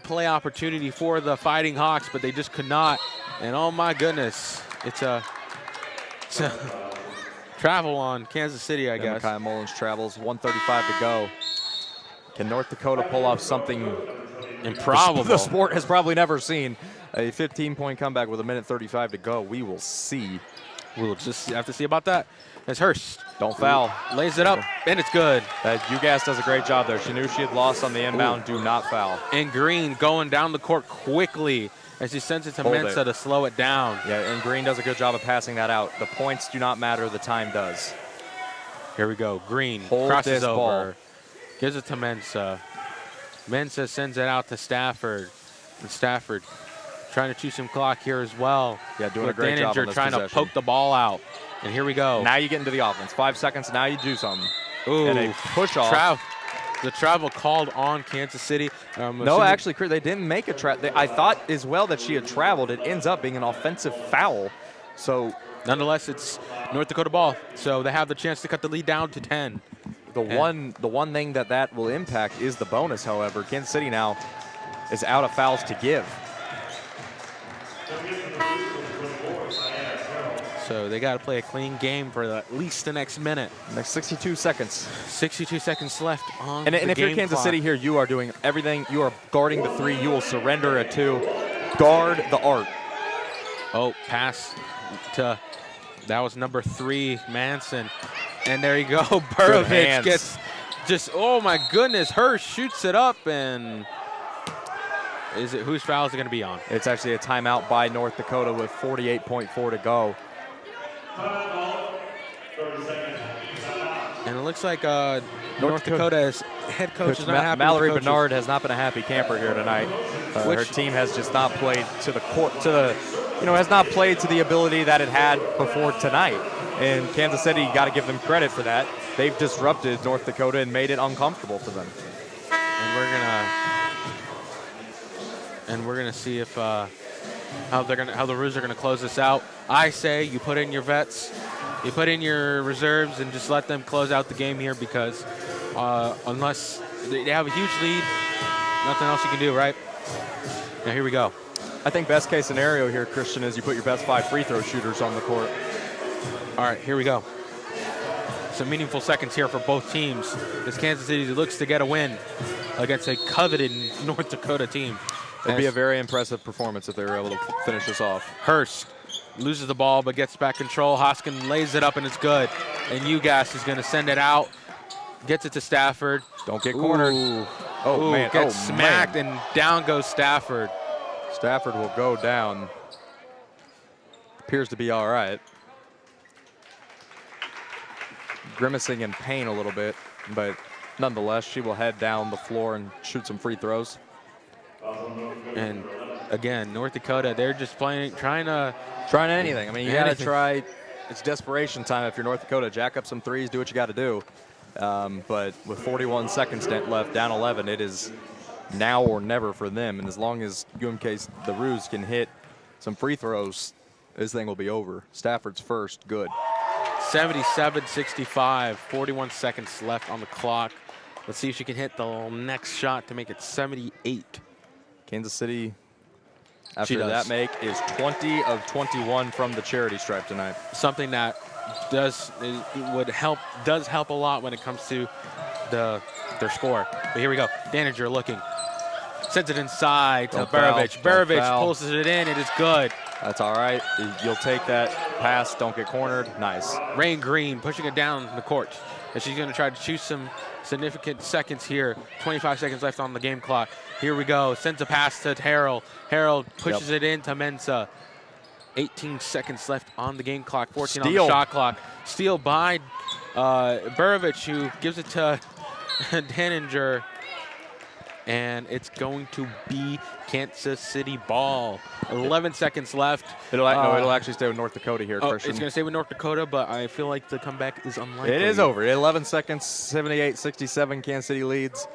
play opportunity for the Fighting Hawks, but they just could not. And oh my goodness, it's a travel on Kansas City, I guess. Micaiah Mullins travels, 1:35 to go. Can North Dakota pull off something improbable the sport has probably never seen? A 15-point comeback with a minute 35 to go. We will see. We'll just have to see about that. It's Hurst. Don't foul. Lays it up, and it's good. UGAS does a great job there. She knew she had lost on the inbound. Do not foul. And Green going down the court quickly as he sends it to Mensah to slow it down. Yeah, and Green does a good job of passing that out. The points do not matter. The time does. Here we go. Green crosses over. Gives it to Mensah. Mensah sends it out to Stafford. And Stafford trying to chew some clock here as well. Yeah, doing a great job on this trying to poke the ball out. And here we go. Now you get into the offense. 5 seconds, now you do something. Ooh, and a push off. The travel called on Kansas City. No, actually, they didn't make a travel. I thought as well that she had traveled. It ends up being an offensive foul. So nonetheless, it's North Dakota ball. So they have the chance to cut the lead down to 10. The one thing that will impact is the bonus, however. Kansas City now is out of fouls to give. So they got to play a clean game for at least the next minute. Next 62 seconds. 62 seconds left on the And if you're Kansas clock. City here, you are doing everything. You are guarding the 3. You will surrender a 2. Guard the arc. Oh, pass to, that was number 3, Manson. And there you go. Burovic gets just, oh my goodness. Hurst shoots it up, and whose foul is it going to be on? It's actually a timeout by North Dakota with 48.4 to go. And it looks like North Dakota's head coach is not happy. Mallory Bernard has not been a happy camper here tonight. Her team has just not played to the court, has not played to the ability that it had before tonight. And Kansas City, got to give them credit for that. They've disrupted North Dakota and made it uncomfortable for them. And we're gonna see if how the Roos are gonna close this out. I say you put in your vets, you put in your reserves, and just let them close out the game here, because unless they have a huge lead, nothing else you can do, right? Now here we go. I think best case scenario here, Cristian, is you put your best 5 free throw shooters on the court. All right, here we go. Some meaningful seconds here for both teams as Kansas City looks to get a win against a coveted North Dakota team. It'd be a very impressive performance if they were able to finish this off. Hurst loses the ball but gets back control. Hoskin lays it up and it's good. And UGAS is going to send it out. Gets it to Stafford. Don't get cornered. Oh, man. Gets smacked, and down goes Stafford. Stafford will go down. Appears to be all right. Grimacing in pain a little bit, but nonetheless, she will head down the floor and shoot some free throws. And again, North Dakota, they're just trying anything. I mean, you got to try. It's desperation time if you're North Dakota. Jack up some threes, do what you got to do. But with 41 seconds left, down 11, it is now or never for them. And as long as UMK, the Roos, can hit some free throws, this thing will be over. Stafford's first, good. 77-65, 41 seconds left on the clock. Let's see if she can hit the next shot to make it 78. Kansas City, after that make, is 20 of 21 from the charity stripe tonight. Something that does help a lot when it comes to their score. But here we go. Daniger looking. Sends it inside to Burovic. Burovic pulls it in. It is good. That's all right. You'll take that pass. Don't get cornered. Nice. Rain Green pushing it down the court. And she's going to try to choose some significant seconds here. 25 seconds left on the game clock. Here we go. Sends a pass to Harrell. Harrell pushes it into Mensah. 18 seconds left on the game clock. 14 on the shot clock. Steal by Burovic, who gives it to Daniger. and it's going to be Kansas City ball. 11 seconds left. It'll actually stay with North Dakota here, Christian. It's going to stay with North Dakota, but I feel like the comeback is unlikely. It is over. 11 seconds, 78-67, Kansas City leads.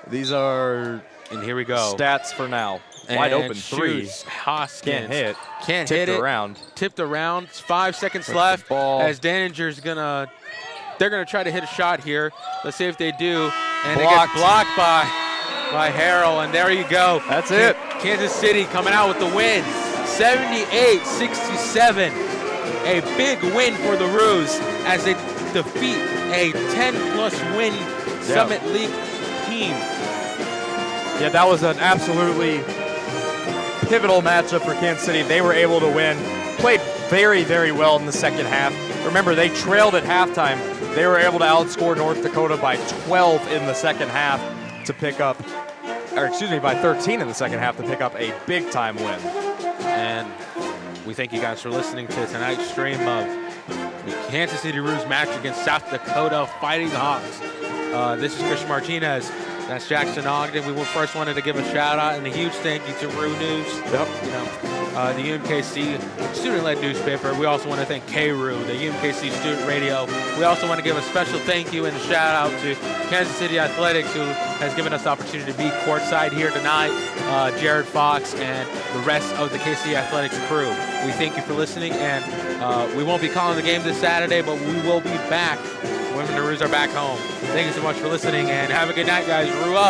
These are and here we go. Stats for now. Wide and open three. Hoskins Can't hit. hit it. Around. Tipped around. 5 seconds left. Ball. As Daninger's they're gonna try to hit a shot here. Let's see if they do. And Blocked. it gets blocked by Harrell. And there you go. That's it. Kansas City coming out with the win. 78-67. A big win for the Roos as they defeat a 10-plus win Summit League team. Yeah, that was an absolutely pivotal matchup for Kansas City. They were able to win. Played very, very well in the second half. Remember, they trailed at halftime. They were able to outscore North Dakota by 12 in the second half to pick up, by 13 in the second half to pick up a big-time win. And we thank you guys for listening to tonight's stream of the Kansas City Roos match against South Dakota Fighting Hawks. This is Cristian Martinez. That's Jackson Ogden. We first wanted to give a shout out and a huge thank you to Roo News. Yep. The UMKC student-led newspaper. We also want to thank K-Roo, the UMKC student radio. We also want to give a special thank you and a shout out to Kansas City Athletics, who has given us the opportunity to be courtside here tonight. Jared Fox and the rest of the KC Athletics crew. We thank you for listening, and we won't be calling the game this Saturday, but we will be back when the Roos are back home. Thank you so much for listening, and have a good night, guys. Roo up.